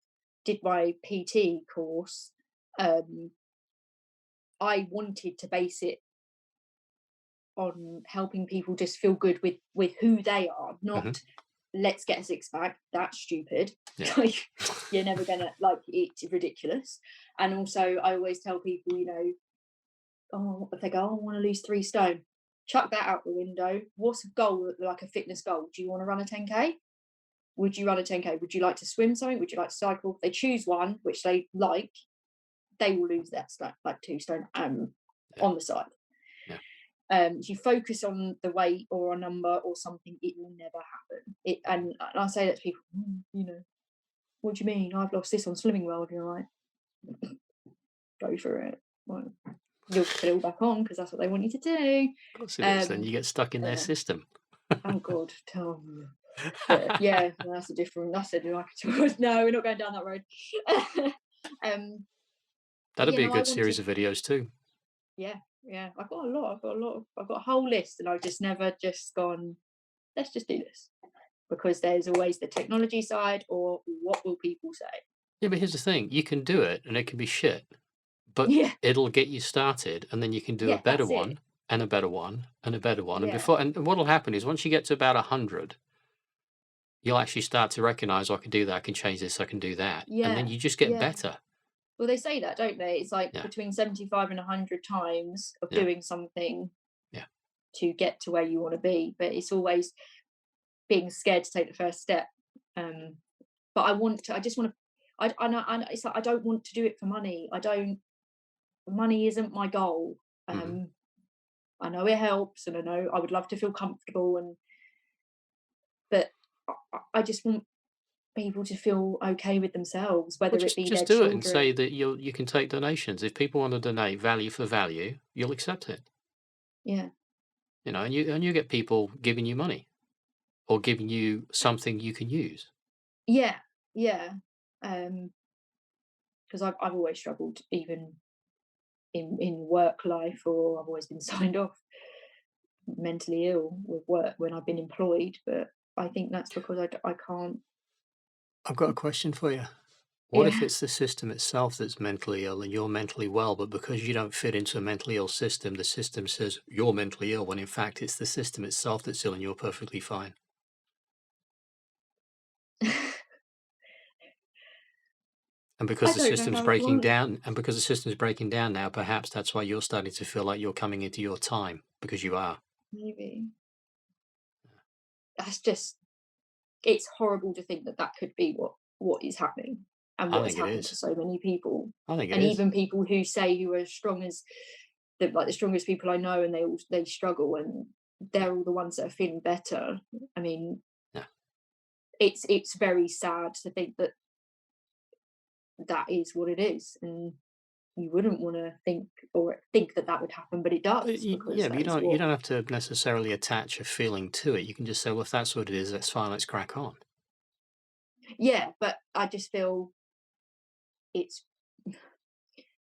B: did my PT course, um, I wanted to base it on helping people just feel good with who they are,
A: Hmm.
B: not let's get a six pack. That's stupid.
A: Yeah.
B: Like you're never gonna like it's ridiculous. And also, I always tell people, oh, if they go, oh, I want to lose 3 stone, chuck that out the window. What's a goal, like a fitness goal? Do you want to run a 10K? Would you run a 10K? Would you like to swim something? Would you like to cycle? If they choose one, which they like, they will lose that like 2 stone
A: Yeah.
B: on the side.
A: Yeah.
B: If you focus on the weight or a number or something, it will never happen. And I say that to people, what do you mean? I've lost this on Slimming World. And you're like, go for it. Well, you'll put it all back on because that's what they want you to do.
A: Of course it is. Then
B: Um,
A: you get stuck in their
B: uh,
A: system.
B: oh God, tell me. But yeah, that's a different. That's a like. No, we're not going down that road. um, but
A: That'd be a
B: I
A: good series
B: wanted.
A: of videos too.
B: Yeah, yeah. I've got a lot. I've got a whole list, and I've just never just gone. Let's just do this because there's always the technology side, or what will people say?
A: Yeah, but here's the thing: you can do it, and it can be shit, but
B: Yeah,
A: it'll get you started, and then you can do a
B: yeah.
A: better
B: That's it.
A: one, and a better one, and a better one,
B: Yeah,
A: and what'll happen is once you get to about 100, you'll actually start to recognize, "Oh, I can do that. I can change this. I can do that," and then
B: yeah,
A: you just get
B: yeah.
A: better.
B: Well, they say that, don't they? It's like
A: Yeah,
B: between 75 and 100 times of
A: yeah,
B: doing something
A: yeah.
B: to get to where you want to be, but it's always being scared to take the first step. Um, but I want to. I just want to. I know it's like I don't want to do it for money. I don't. Money isn't my goal.
A: Mhm.
B: Um, I know it helps, and I know I would love to feel comfortable, but I just want people to feel okay with themselves,
A: Well,
B: whether it be
A: just
B: their
A: do it and say
B: children.
A: that you can take donations. If people want to donate value for value, you'll accept it.
B: Yeah,
A: And you get people giving you money or giving you something you can use.
B: yeah, yeah. Because I've always struggled, even in work life, or I've always been signed off mentally ill with work when I've been employed. But I think that's because I can't.
A: I've got a question for you. What if
B: Yeah.
A: it's the system itself that's mentally ill and you're mentally well, but because you don't fit into a mentally ill system, the system says you're mentally ill when in fact it's the system itself that's ill and you're perfectly fine? And because
B: I
A: the
B: don't know
A: system's
B: how it
A: breaking
B: works.
A: down, and because the system's breaking down now, perhaps that's why you're starting to feel like you're coming into your time because you are.
B: Maybe that's just. It's horrible to think that that could be what is happening and
A: I
B: what has
A: think it
B: happened to
A: is.
B: so many people,
A: I think it
B: and
A: is.
B: even people who say who are as strong as the strongest people I know, and they struggle, and
A: Yeah.
B: they're all the ones that are feeling better. I mean,
A: Yeah.
B: it's very sad to think that that is what it is, and you wouldn't want to think that that would happen, but it does because
A: Yeah, but
B: that is
A: you
B: what.
A: don't have to necessarily attach a feeling to it. You can just say, well, if that's what it is, that's fine. Let's crack on.
B: Yeah, but I just feel it's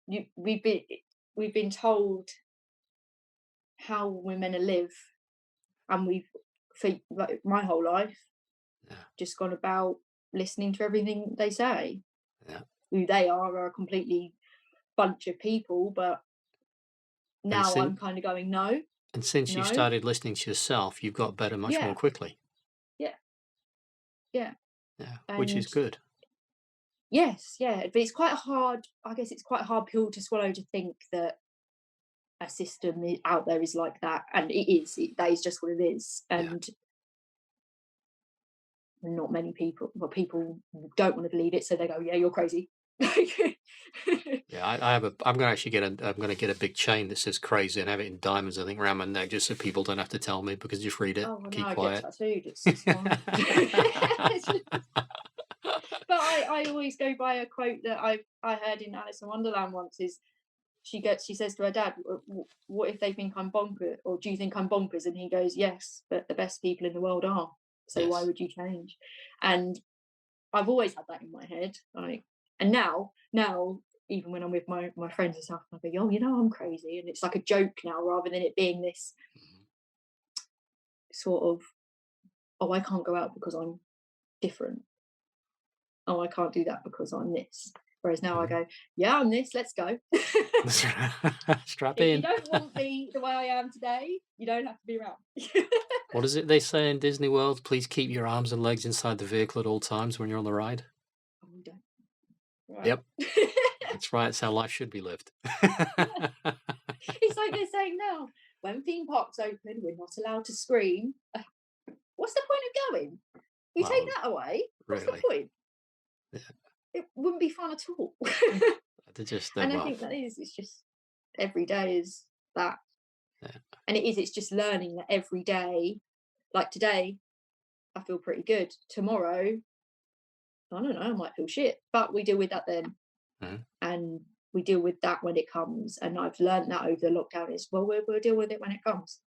B: you we've been told how we're meant to live, and we've for like my whole life
A: Yeah.
B: just gone about listening to everything they say.
A: Yeah.
B: Who they are a completely bunch of people, but
A: And
B: Now I'm
A: since
B: kind of going, no,
A: and since you
B: no,
A: started listening to yourself, you've got better much more
B: yeah,
A: quickly.
B: yeah, yeah.
A: Yeah, which is
B: And
A: good.
B: yes, yeah, but it's quite a hard, I guess it's quite a hard pill to swallow to think that a system out there is like that. And it is, that is just what it is.
A: Yeah.
B: And not many people, well, people don't want to believe it. So they go, yeah, you're crazy.
A: Yeah, I'm gonna actually I'm gonna get a big chain that says crazy and have it in diamonds, I think, around my neck, just so people don't have to tell me because just read it,
B: Oh, well, now
A: keep
B: I get
A: quiet.
B: tattooed. It's fine. But I always go by a quote that I heard in Alice in Wonderland once is she says to her dad, What if they think I'm bonkers? Or do you think I'm bonkers?" And he goes, "Yes, but the best people in the world are. So why
A: Yes.
B: would you change?" And I've always had that in my head. Like, and now, even when I'm with my friends and stuff, I go, "Oh, I'm crazy," and it's like a joke now, rather than it being this
A: Mhm.
B: sort of, "Oh, I can't go out because I'm different. Oh, I can't do that because I'm this." Whereas now I
A: Mhm.
B: go, "Yeah, I'm this. Let's go."
A: Strap
B: If you
A: in.
B: don't want me the way I am today, you don't have to be around.
A: What is it they say in Disney World? Please keep your arms and legs inside the vehicle at all times when you're on the ride.
B: Oh, we don't. Right.
A: Yep, that's right. It's how life should be lived.
B: Yeah. It's like they're saying now, when theme parks open, we're not allowed to scream. What's the point of going? You take
A: Well,
B: that away, what's the
A: really,
B: point?
A: yeah.
B: It wouldn't be fun at all.
A: They're just
B: And I
A: well,
B: think it's just every day is that.
A: yeah.
B: And it's just learning that every day, like today, I feel pretty good. Tomorrow, I don't know, I might feel shit, but we deal with that then.
A: Mhm,
B: And we deal with that when it comes. And I've learned that over the lockdown is, well, we'll deal with it when it comes.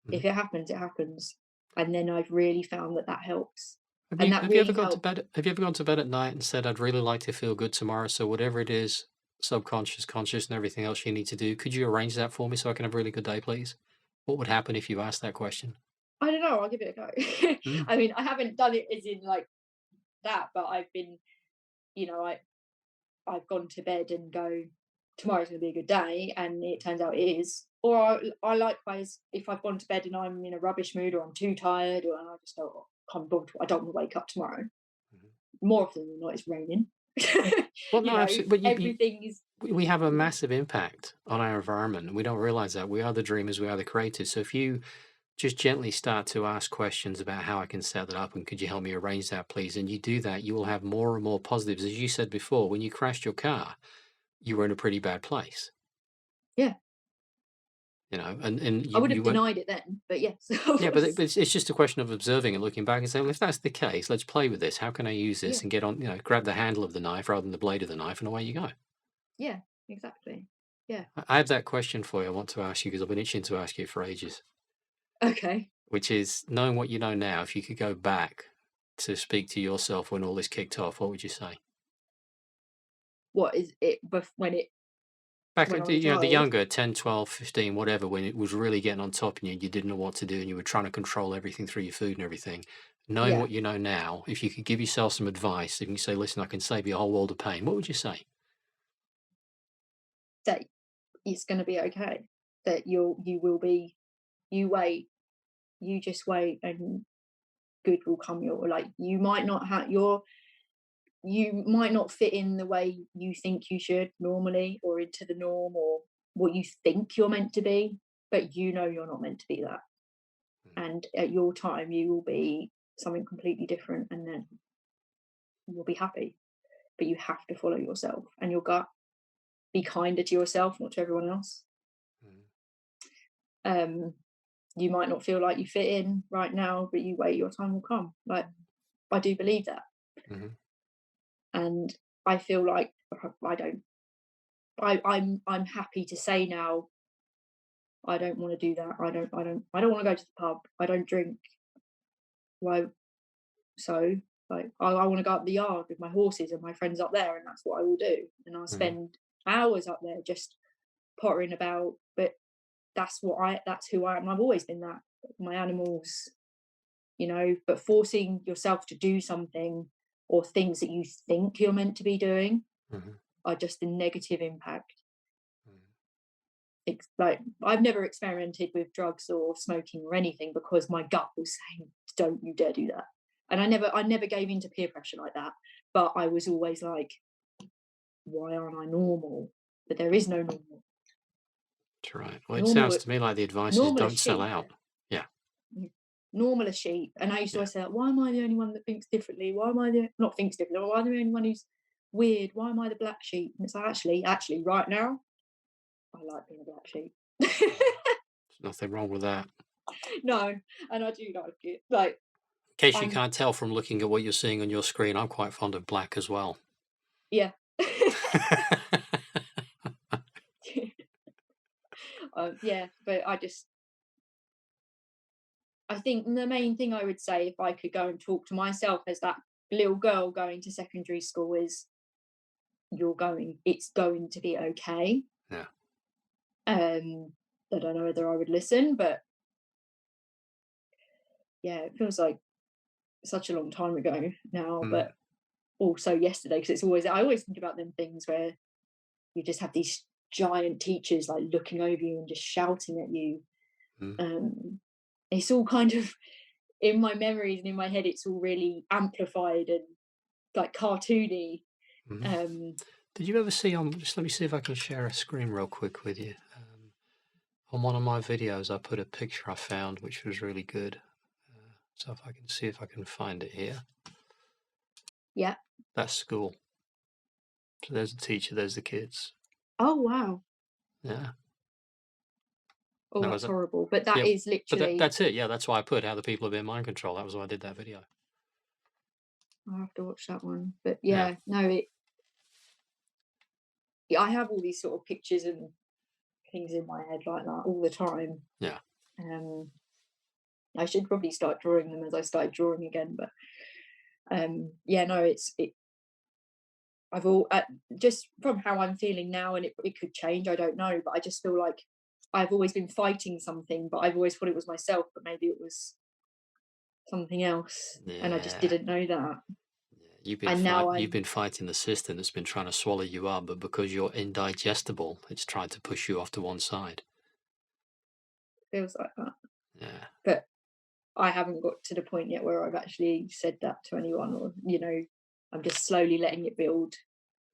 A: mhm.
B: If it happens, it happens. And then I've really found that that helps.
A: Have
B: And
A: you
B: that
A: have you ever
B: really
A: gone to
B: helped.
A: bed? Have you ever gone to bed at night and said, "I'd really like to feel good tomorrow"? So whatever it is, subconscious, conscious, and everything else you need to do, could you arrange that for me so I can have a really good day, please? What would happen if you asked that question?
B: I don't know, I'll give it a go.
A: Mm,
B: I mean, I haven't done it as in like that, but I've been, you know, I've gone to bed and go, tomorrow's going to be a good day. And it turns out it is. Or I likewise, if I've gone to bed and I'm in a rubbish mood or I'm too tired or I just don't, can't bother I don't want to wake up tomorrow.
A: mhm.
B: More often than not, it's raining.
A: Well, no, absolutely. But
B: Everything is,
A: we have a
B: yeah,
A: massive impact on our environment, and we don't realize that. We are the dreamers, we are the creators. So if you just gently start to ask questions about how I can set that up and could you help me arrange that, please? And you do that, you will have more and more positives. As you said before, when you crashed your car, you were in a pretty bad place,
B: yeah.
A: and
B: I would
A: you
B: have
A: went,
B: denied it then, but yes, I
A: yeah, but
B: was.
A: it's just a question of observing and looking back and saying, well, if that's the case, let's play with this. How can I use
B: Yeah,
A: this and get on, grab the handle of the knife rather than the blade of the knife, and away you go.
B: yeah, exactly. Yeah.
A: I have that question for you I want to ask you because I've been itching to ask you for ages,
B: Okay.
A: which is knowing what you know now, if you could go back to speak to yourself when all this kicked off, what would you say?
B: What is it when
A: Back
B: when
A: at
B: I
A: the,
B: was a
A: the
B: child?
A: younger 10, 12, 15, whatever, when it was really getting on top of you and you didn't know what to do and you were trying to control everything through your food and everything. Knowing
B: Yeah.
A: what you know now, if you could give yourself some advice and you say, listen, I can save you a whole world of pain, what would you say?
B: That it's going to be okay. That you will be. You wait. You just wait, and good will come your, like, you might not have your, you might not fit in the way you think you should normally or into the norm or what you think you're meant to be, but you're not meant to be that.
A: Mm,
B: And at your time you will be something completely different, and then you'll be happy. But you have to follow yourself and your gut. Be kinder to yourself, not to everyone else.
A: mm,
B: um you might not feel like you fit in right now, but you wait, your time will come. Like, I do believe that.
A: mhm,
B: And I feel like I don't I'm happy to say now, I don't want to do that. I don't want to go to the pub. I don't drink. Why? So, like, I want to go up the yard with my horses and my friends up there, and that's what I will do. And I'll
A: mhm,
B: spend hours up there just pottering about. But that's who I am. I've always been that. My animals, but forcing yourself to do something or things that you think you're meant to be doing
A: mhm,
B: are just a negative impact.
A: mhm.
B: like I've never experimented with drugs or smoking or anything because my gut was saying, "Don't you dare do that." And I never gave in to peer pressure like that. But I was always like, "Why aren't I normal?" But there is no normal.
A: That's right. Well, it sounds
B: Normal,
A: to me like the advice is
B: normal as
A: don't sell
B: sheep.
A: out. Yeah,
B: Normal as sheep. And I used to
A: yeah.
B: always say, like, why am I the only one that thinks differently? Why am I the not thinks differently? Why am I the only one who's weird? Why am I the black sheep? And it's like, actually, right now, I like being a black sheep.
A: There's nothing wrong with that.
B: No, and I do like it. Like
A: In case you
B: I'm,
A: can't tell from looking at what you're seeing on your screen, I'm quite fond of black as well.
B: yeah. Yeah, but I think the main thing I would say if I could go and talk to myself as that little girl going to secondary school is it's going to be okay.
A: Yeah.
B: I don't know whether I would listen, but yeah, it feels like such a long time ago now,
A: Mm,
B: but also yesterday because I always think about them things where you just have these giant teachers like looking over you and just shouting at you.
A: mm,
B: It's all kind of in my memories and in my head. It's all really amplified and like cartoony.
A: mm.
B: Um,
A: Did you ever see just let me see if I can share a screen real quick with you. On one of my videos, I put a picture I found, which was really good. So if I can see if I can find it here.
B: yeah.
A: That's school. So there's the teacher, there's the kids.
B: Oh wow.
A: Yeah.
B: Oh,
A: That
B: that's
A: was it.
B: horrible. But that
A: Yeah.
B: is
A: But
B: literally.
A: that's it. Yeah, that's why I put how the people have been mind control. That was why I did that video.
B: I'll have to watch that one. But
A: Yeah.
B: yeah, no, I have all these sort of pictures and things in my head like that all the time.
A: Yeah.
B: Um, I should probably start drawing them as I started drawing again. But yeah, no, I've all just from how I'm feeling now, and it could change. I don't know, but I just feel like I've always been fighting something, but I've always thought it was myself, but maybe it was something else, and I just
A: Yeah.
B: didn't know that.
A: Yeah.
B: And now
A: You've
B: I'm
A: been fighting the system that's been trying to swallow you up, but because you're indigestible, it's tried to push you off to one side.
B: feels like that,
A: Yeah.
B: but I haven't got to the point yet where I've actually said that to anyone, or I'm just slowly letting it build,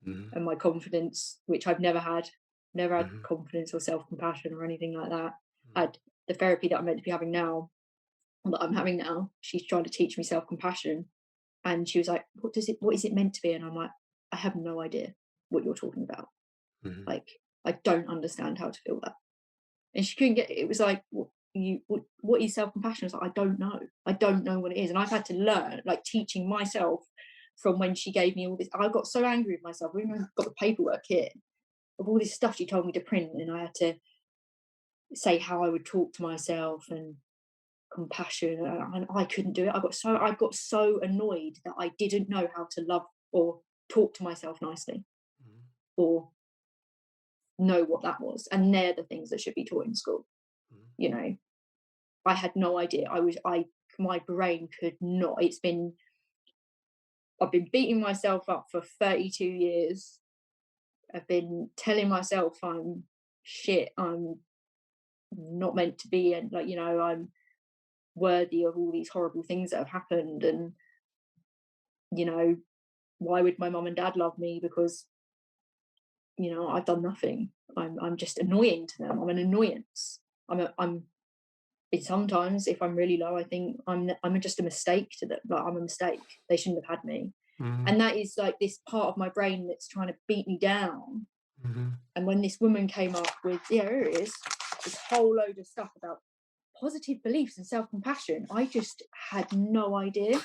A: Mm-hmm.
B: and my confidence, which I've never had
A: Mm-hmm.
B: confidence or self compassion or anything like that. I
A: Mm-hmm.
B: had the therapy that I'm meant to be having now, that I'm having now. She's trying to teach me self compassion, and she was like, what is it meant to be?" And I'm like, "I have no idea what you're talking about.
A: Mm-hmm.
B: Like, I don't understand how to feel that." And she couldn't get it. It was like, what is self compassion? I was like, I don't know what it is. And I've had to learn, like teaching myself from when she gave me all this. I got so angry with myself. We even got the paperwork here of all this stuff she told me to print, and I had to say how I would talk to myself and compassion, and I couldn't do it. I got so annoyed that I didn't know how to love or talk to myself nicely
A: Mm-hmm.
B: or know what that was. And they're the things that should be taught in school.
A: Mm-hmm.
B: You know, I had no idea. My brain could not. I've been beating myself up for 32 years. I've been telling myself I'm shit. I'm not meant to be, and I'm worthy of all these horrible things that have happened. And you know, why would my mum and dad love me? Because I've done nothing. I'm just annoying to them. I'm an annoyance. I'm sometimes if I'm really low, I think I'm just a mistake to them. Like I'm a mistake. They shouldn't have had me.
A: Mm-hmm.
B: And that is like this part of my brain that's trying to beat me down.
A: Mm-hmm.
B: And when this woman came up with, yeah, here it is, this whole load of stuff about positive beliefs and self-compassion, I just had no idea.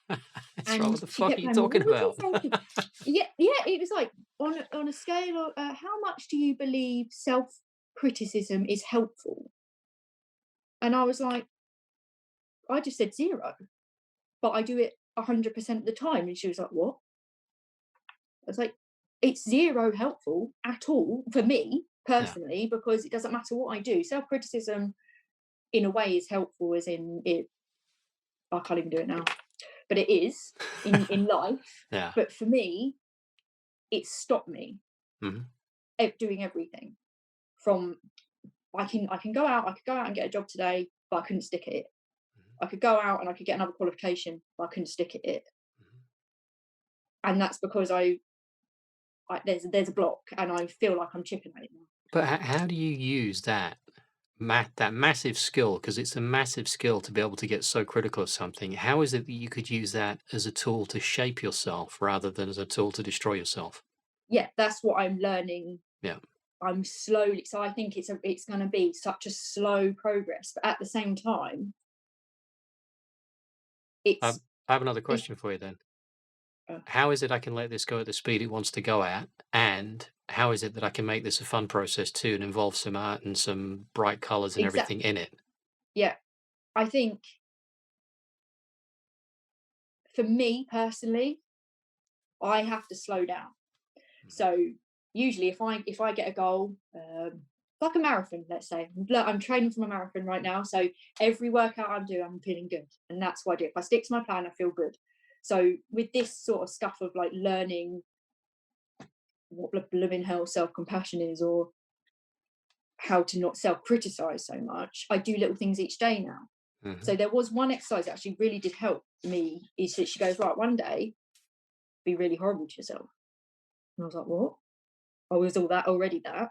A: That's right.
B: And
A: What the
B: she
A: fuck are
B: kept
A: you
B: going, "Well,
A: talking
B: what would you
A: about?
B: think yeah, it was like on a scale of how much do you believe self-criticism is helpful?" And I was like, I just said 0, but I do it 100% of the time. And she was like, "What?" I was like, "It's 0 helpful at all for me
A: Yeah.
B: personally, because it doesn't matter what I do. Self-criticism in a way is helpful, as in it, I can't even do it now, but it is in life.
A: Yeah.
B: But for me, it stopped me
A: Mm-hmm.
B: doing everything from I can go out, I could go out and get a job today, but I couldn't stick at it.
A: Mhm.
B: I could go out and I could get another qualification, but I couldn't stick at it.
A: Mhm.
B: And that's because there's a block and I feel like I'm chipping at it now.
A: But how do you use that massive skill? Because it's a massive skill to be able to get so critical of something. How is it that you could use that as a tool to shape yourself rather than as a tool to destroy yourself?
B: Yeah, that's what I'm learning.
A: Yeah.
B: I'm slowly, so I think it's going to be such a slow progress, but at the same time,
A: I
B: it's
A: I have another
B: it,
A: question for you then.
B: uh,
A: How is it I can let this go at the speed it wants to go at? And how is it that I can make this a fun process too and involve some art and some bright colors and
B: exact.
A: everything in it?
B: Yeah, I think for me personally, I have to slow down.
A: Mhm.
B: So usually, if I get a goal, like a marathon, let's say, I'm training for my marathon right now. So every workout I'm doing, I'm feeling good, and that's what I do. If I stick to my plan, I feel good. So with this sort of stuff of like learning what blooming hell self compassion is, or how to not self criticize so much, I do little things each day now.
A: Mhm.
B: So there was one exercise that actually really did help me. Is that she goes, right, one day be really horrible to yourself, and I was like, what? I was all that already. That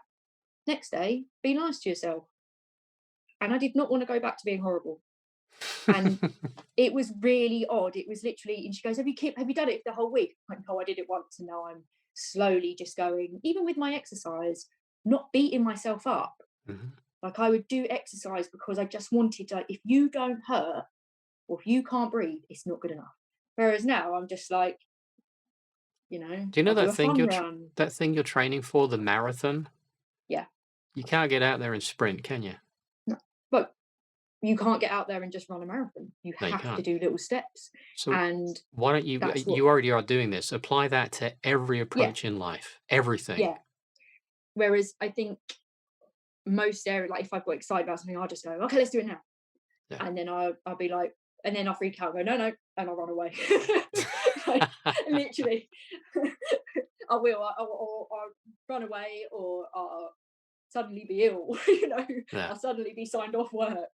B: next day, be nice to yourself. And I did not want to go back to being horrible. And it was really odd. It was literally, and she goes, have you done it the whole week? I'm like, no, I did it once, and now I'm slowly just going, even with my exercise, not beating myself up.
A: Mhm.
B: Like I would do exercise because I just wanted to, like, if you don't hurt or if you can't breathe, it's not good enough. Whereas now I'm just like,
A: Do you know
B: I'll do
A: that
B: a
A: thing
B: fun run.
A: you're training for, the marathon?
B: Yeah.
A: You can't get out there and sprint, can you?
B: No. But you can't get out there and just run a marathon. You
A: No, you
B: have to
A: can't.
B: do little steps.
A: So
B: And
A: why don't you
B: that's what,
A: you already are doing this. Apply that to every
B: yeah,
A: approach in life. Everything.
B: yeah. Whereas I think most area, like if I've got excited about something, I'll just go, okay, let's do it now.
A: Yeah.
B: And then I'll be like, and then I'll freak out and go, no, no, and I'll run away. Like, literally, I will, or I'll run away, or I'll suddenly be ill,
A: Yeah.
B: I'll suddenly be signed off work.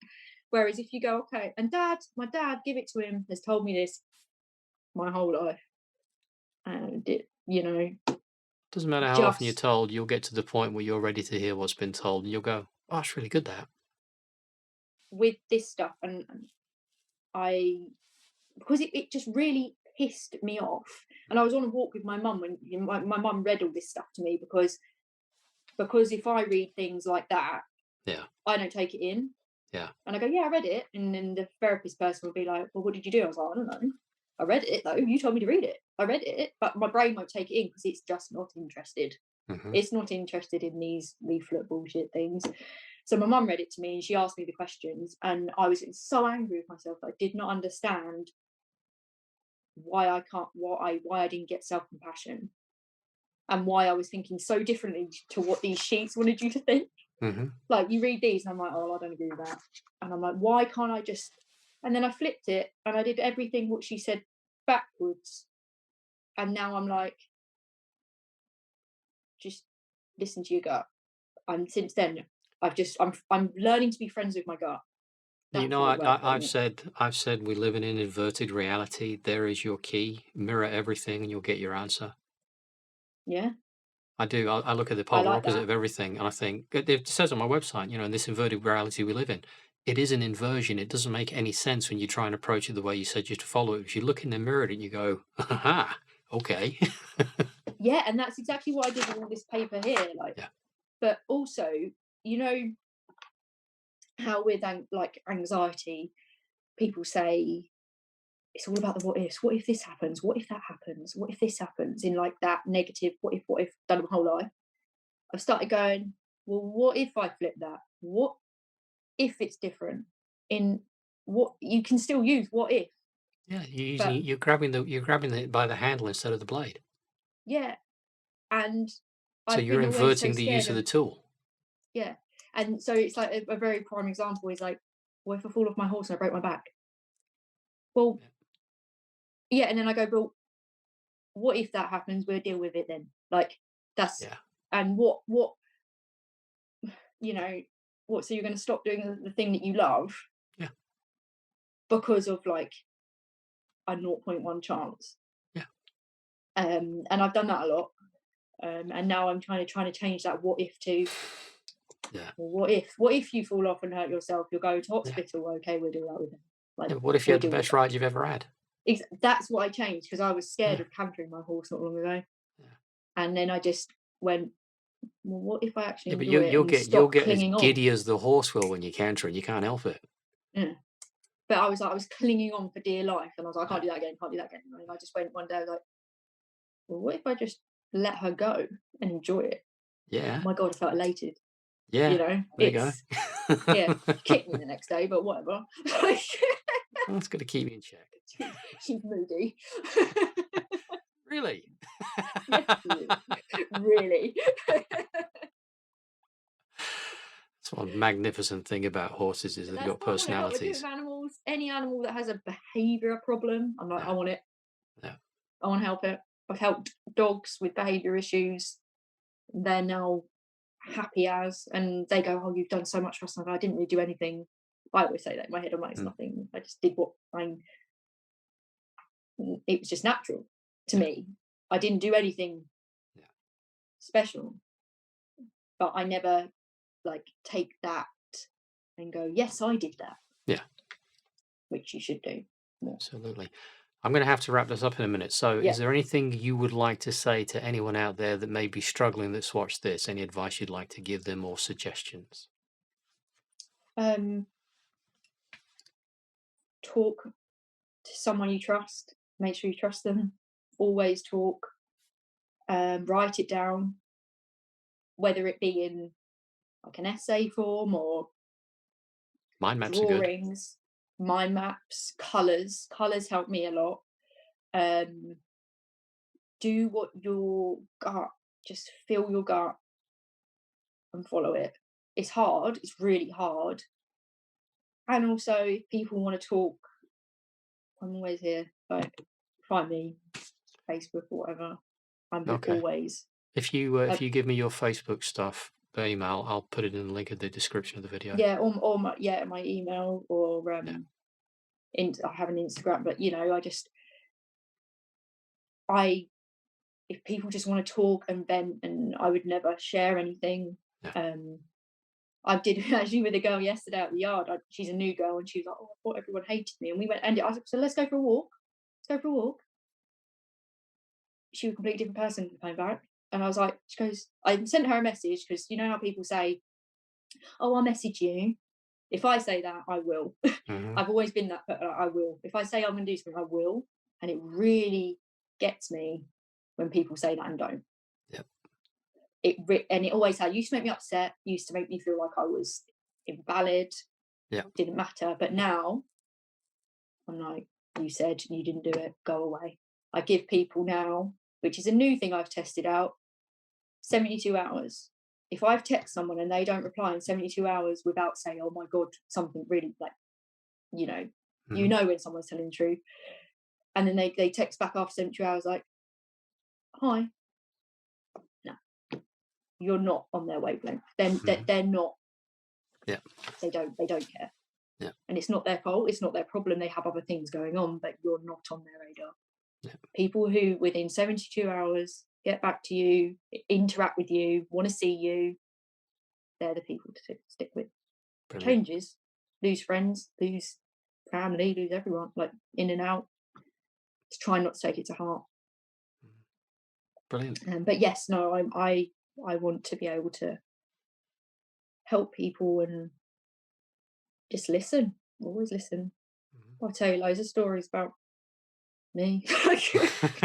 B: Whereas if you go, okay, and my dad, give it to him, has told me this my whole life. And
A: Doesn't matter how often you're
B: just
A: told, you'll get to the point where you're ready to hear what's been told and you'll go, oh, it's really good that.
B: with this stuff, and I, because it just really pissed me off. And I was on a walk with my mum when my mum read all this stuff to me, because if I read things like that,
A: Yeah.
B: I don't take it in.
A: Yeah.
B: And I go, yeah, I read it. And then the therapist person will be like, well, what did you do? I was like, I don't know. I read it though. You told me to read it. I read it, but my brain won't take it in because it's just not interested.
A: Hmm.
B: It's not interested in these leaflet bullshit things. So my mum read it to me and she asked me the questions, and I was so angry with myself that I did not understand why I didn't get self compassion, and why I was thinking so differently to what these sheets wanted you to think.
A: Hmm.
B: Like you read these and I'm like, oh, I don't agree with that. And I'm like, why can't I just, and then I flipped it and I did everything what she said backwards. And now I'm like, just listen to your gut. And since then I'm learning to be friends with my gut.
A: You
B: That's
A: know,
B: what worked for
A: I've
B: me.
A: said we live in an inverted reality. There is your key. Mirror everything, and you'll get your answer.
B: Yeah,
A: I do. I look at the
B: I
A: polar
B: like
A: opposite
B: that.
A: of everything, and I think it says on my website, in this inverted reality we live in, it is an inversion. It doesn't make any sense when you try and approach it the way you said you to follow it. If you look in the mirror at it and you go, aha, okay.
B: Yeah, and that's exactly what I did with all this paper here. Like,
A: Yeah.
B: but also, you know how with like anxiety, people say it's all about the what ifs. What if this happens? What if that happens? What if this happens? In like that negative, what if, done my whole life. I've started going, well, what if I flip that? What if it's different? In what you can still use what if,
A: Yeah,
B: but
A: you're grabbing it by the handle instead of the blade.
B: yeah. And
A: So
B: I've
A: you're
B: been always so
A: inverting the
B: scared
A: use of
B: of,
A: the tool.
B: yeah. And so it's like a very prime example is like, what if I fall off my horse and I break my back? Well,
A: Yeah.
B: yeah. And then I go, well, what if that happens? We'll deal with it then. Like that's,
A: Yeah.
B: and what you know, what? So you're going to stop doing the thing that you love
A: Yeah.
B: because of like a zero point 0.1 chance?
A: Yeah.
B: And I've done that a lot. And now I'm trying to change that what if to,
A: Yeah.
B: well, what if you fall off and hurt yourself? You'll go to
A: Yeah.
B: hospital. Okay, we'll do that with them. Like
A: Yeah. What if you
B: we'll
A: had the
B: deal with
A: best
B: that.
A: ride you've ever had?
B: That's what I changed because I was scared
A: Yeah.
B: of cantering my horse not long ago,
A: Yeah.
B: and then I just went, well, what if I actually
A: Yeah, but
B: enjoy it
A: you'll
B: and
A: you'll
B: stop
A: get as
B: clinging on?
A: giddy as the horse will when you're cantering. You can't help it.
B: Yeah. But I was clinging on for dear life, and I was like, I can't
A: Yeah.
B: do that again, can't do that again. And I just went one day, I was like, well, what if I just let her go and enjoy it?
A: Yeah.
B: Oh my god, I felt elated. You
A: Yeah.
B: know,
A: There you go.
B: it's yeah, kicked me the next day, but whatever.
A: Well, that's going to keep you in check.
B: She's moody.
A: Really?
B: Yeah, really.
A: That's one magnificent thing about horses is
B: But
A: they've
B: that's
A: got
B: what I want to help with
A: personalities.
B: animals. Any animal that has a behaviour problem, I'm like,
A: Yeah.
B: I want it.
A: Yeah.
B: I want to help it. I've helped dogs with behaviour issues. They're now happy as, and they go, "Oh, you've done so much for us." And I go, I didn't really do anything. I always say that in my head. I'm like, it's
A: Mm.
B: nothing. I just did what it was just natural to
A: Yeah.
B: me. I didn't do anything
A: Yeah.
B: special, but I never like take that and go, yes, I did that,
A: Yeah.
B: which you should do more.
A: Absolutely. I'm going to have to wrap this up in a minute. So,
B: Yeah.
A: is there anything you would like to say to anyone out there that may be struggling that's watched this? Any advice you'd like to give them or suggestions?
B: Talk to someone you trust. Make sure you trust them. Always talk. Write it down, whether it be in like an essay form or
A: Mind maps are good.
B: drawings, mind maps, colours. Colours help me a lot. Do what your gut, just feel your gut and follow it. It's hard, it's really hard. And also, if people want to talk, I'm always here. Like, find me, Facebook or whatever. I'm
A: Okay.
B: always.
A: If you give me your Facebook stuff, the email, I'll put it in the link in the description of the video.
B: Yeah, or my email or
A: Yeah.
B: I have an Instagram, but if people just want to talk and vent, and I would never share anything.
A: Yeah.
B: I did actually with a girl yesterday at the yard. She's a new girl, and she was like, "Oh, I thought everyone hated me." And we went, and I said, "So let's go for a walk. Let's go for a walk." She was a completely different person when we came back, and I was like, she goes, I sent her a message because you know how people say, "Oh, I'll message you." If I say that, I will.
A: Mhm.
B: I've always been that, but I will. If I say I'm going to do something, I will. And it really gets me when people say that and don't.
A: Yep.
B: And it always had. Used to make me upset. Used to make me feel like I was invalid.
A: Yeah.
B: Didn't matter. But now I'm like, you said you didn't do it. Go away. I give people now, which is a new thing I've tested out, 72 hours. If I've texted someone and they don't reply in 72 hours without saying, "Oh my god, something really like," you know,
A: Mhm.
B: when someone's telling the truth, and then they text back after 72 hours like, "Hi," no, you're not on their wavelength. Then they're not.
A: Yeah.
B: They don't care.
A: Yeah.
B: And it's not their fault. It's not their problem. They have other things going on, but you're not on their radar.
A: Yeah.
B: People who within 72 hours get back to you, interact with you, want to see you, they're the people to stick with.
A: Brilliant.
B: Changes, lose friends, lose family, lose everyone, like in and out. Just try not to take it to heart.
A: Brilliant.
B: But yes, no, I want to be able to help people and just listen. Always listen.
A: Mhm.
B: I'll tell you loads of stories about me.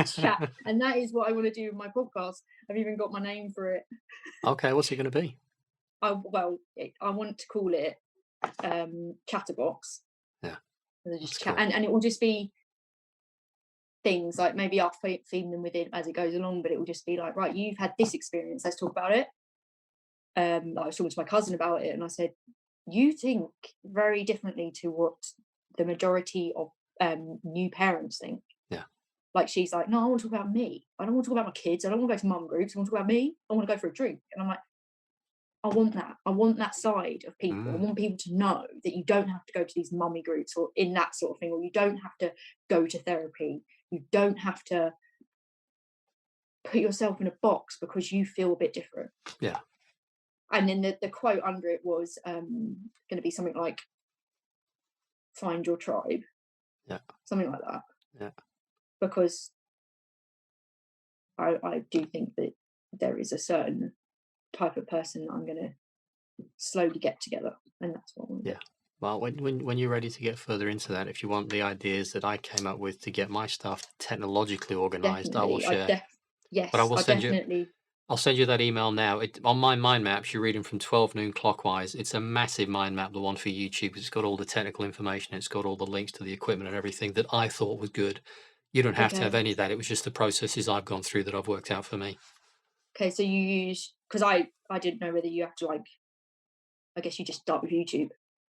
B: Chat. And that is what I want to do with my podcast. I've even got my name for it.
A: Okay, what's it going to be?
B: I want to call it Chatterbox.
A: Yeah.
B: And just
A: That's
B: chat,
A: cool.
B: and it will just be things like maybe I'll feed them with it as it goes along, but it will just be like, right, you've had this experience, let's talk about it. I was talking to my cousin about it, and I said, you think very differently to what the majority of new parents think.
A: Yeah.
B: Like she's like, no, I want to talk about me. I don't want to talk about my kids. I don't want to go to mum groups. I want to talk about me. I want to go for a drink. And I'm like, I want that. I want that side of people. I
A: Mm,
B: want people to know that you don't have to go to these mummy groups or in that sort of thing, or you don't have to go to therapy. You don't have to put yourself in a box because you feel a bit different.
A: yeah,
B: And then the quote under it was going to be something like, find your tribe,
A: yeah,
B: something like that.
A: yeah.
B: Because I do think that there is a certain type of person that I'm going to slowly get together. And that's what I want to
A: Yeah.
B: do.
A: Well, when you're ready to get further into that, if you want the ideas that I came up with to get my stuff technologically organized, I will
B: Definitely.
A: share. But I
B: Yes,
A: will
B: I
A: send you.
B: definitely,
A: I'll send you that email now. On my mind maps, you're reading from 12 noon clockwise. It's a massive mind map, the one for YouTube. It's got all the technical information. It's got all the links to the equipment and everything that I thought was good. You don't have to have
B: okay.
A: any of that. It was just the processes I've gone through that I've worked out for me.
B: Okay, so you use, because I didn't know whether you have to, like, I guess you just start with YouTube.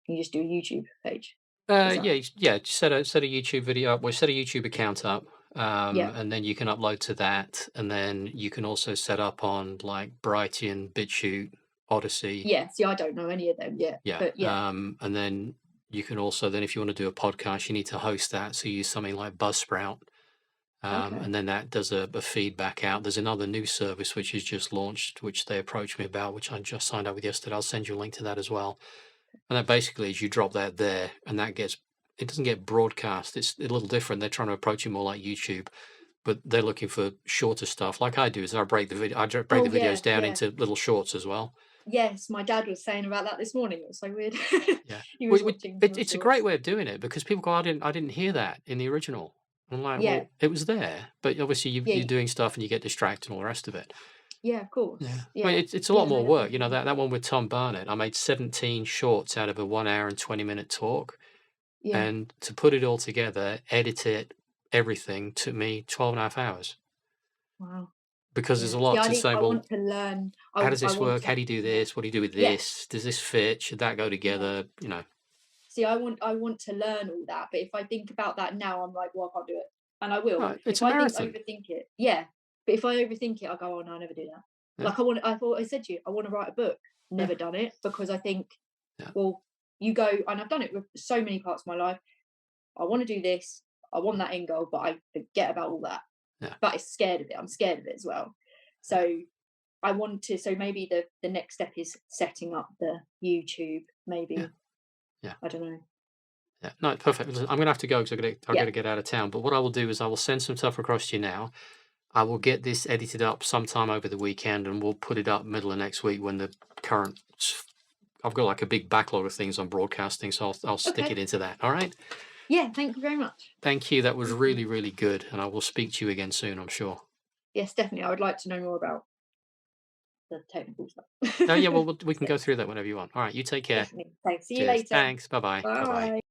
B: You just do a YouTube page. Is that,
A: Yeah, yeah. Just set a YouTube video up. Well, set a YouTube account up,
B: yeah.
A: and then you can upload to that, and then you can also set up on like Brighton, BitChute, Odyssey.
B: Yeah, see, I don't know any of them yet,
A: Yeah,
B: but yeah.
A: and then you can also then if you want to do a podcast, you need to host that. So you use something like Buzzsprout,
B: Okay.
A: and then that does a feedback out. There's another new service which is just launched, which they approached me about, which I just signed up with yesterday. I'll send you a link to that as well. And that basically is you drop that there, and that gets it doesn't get broadcast. It's a little different. They're trying to approach it more like YouTube, but they're looking for shorter stuff. Like I do, is I break the video, break
B: Oh,
A: the videos
B: yeah,
A: down
B: yeah.
A: into little shorts as well.
B: Yes, my dad was saying about that this morning. It was so weird.
A: Yeah,
B: He was watching some
A: it's a great
B: shorts.
A: way of doing it because people go, I didn't hear that in the original. I'm like,
B: Yeah,
A: well, it was there, but obviously you're
B: yeah,
A: doing stuff and you get distracted and all the rest of it.
B: yeah, of
A: Yeah,
B: course.
A: I mean,
B: Yeah,
A: it's a lot
B: yeah, no,
A: more
B: that
A: work.
B: makes sense.
A: That one with Tom Barnett, I made 17 shorts out of a 1 hour and 20-minute talk.
B: Yeah,
A: And to put it all together, edit it, everything took me 12 and a half hours
B: wow.
A: because there's
B: Yeah.
A: a
B: See,
A: lot to say.
B: I
A: Well,
B: want to learn.
A: how does
B: I
A: this
B: want
A: work? How
B: to,
A: do you do
B: yeah,
A: this? What do you do with
B: yeah,
A: this? Does this fit? Should that go
B: yeah.
A: together? You know,
B: See, I want to learn all that, but if I think about that now, I'm like, well, I can't do it, and I will.
A: right, it's
B: If
A: a
B: I think
A: marathon.
B: overthink it, yeah. But if I overthink it, I go, oh no, I never do that.
A: Yeah,
B: Like I want, I thought I said to you, I want to write a book.
A: yeah,
B: Never done it because I think,
A: yeah,
B: well, you go, and I've done it with so many parts of my life. I want to do this. I want that end goal, but I forget about all that.
A: yeah,
B: But it's scared of it. I'm scared of it as well.
A: yeah,
B: So I want to. So maybe the next step is setting up the YouTube.
A: yeah,
B: Maybe
A: yeah.
B: I don't know.
A: Yeah. No, perfect. Listen, I'm gonna have to go because I
B: Yeah.
A: gotta get out of town. But what I will do is I will send some stuff across to you now. I will get this edited up sometime over the weekend, and we'll put it up middle of next week when the current. I've got like a big backlog of things on broadcasting, so I'll stick
B: Okay.
A: it into that. All right.
B: Yeah. Thank you very much.
A: Thank you. That was
B: Thank you.
A: really, really good, and I will speak to you again soon, I'm sure.
B: Yes, definitely. I would like to know more about the technical stuff.
A: Oh, yeah, well, we can
B: So
A: go through that whenever you want. All right, you take care.
B: definitely. Thanks. See you
A: Cheers.
B: later.
A: Thanks. Bye bye. Bye bye.
B: Bye.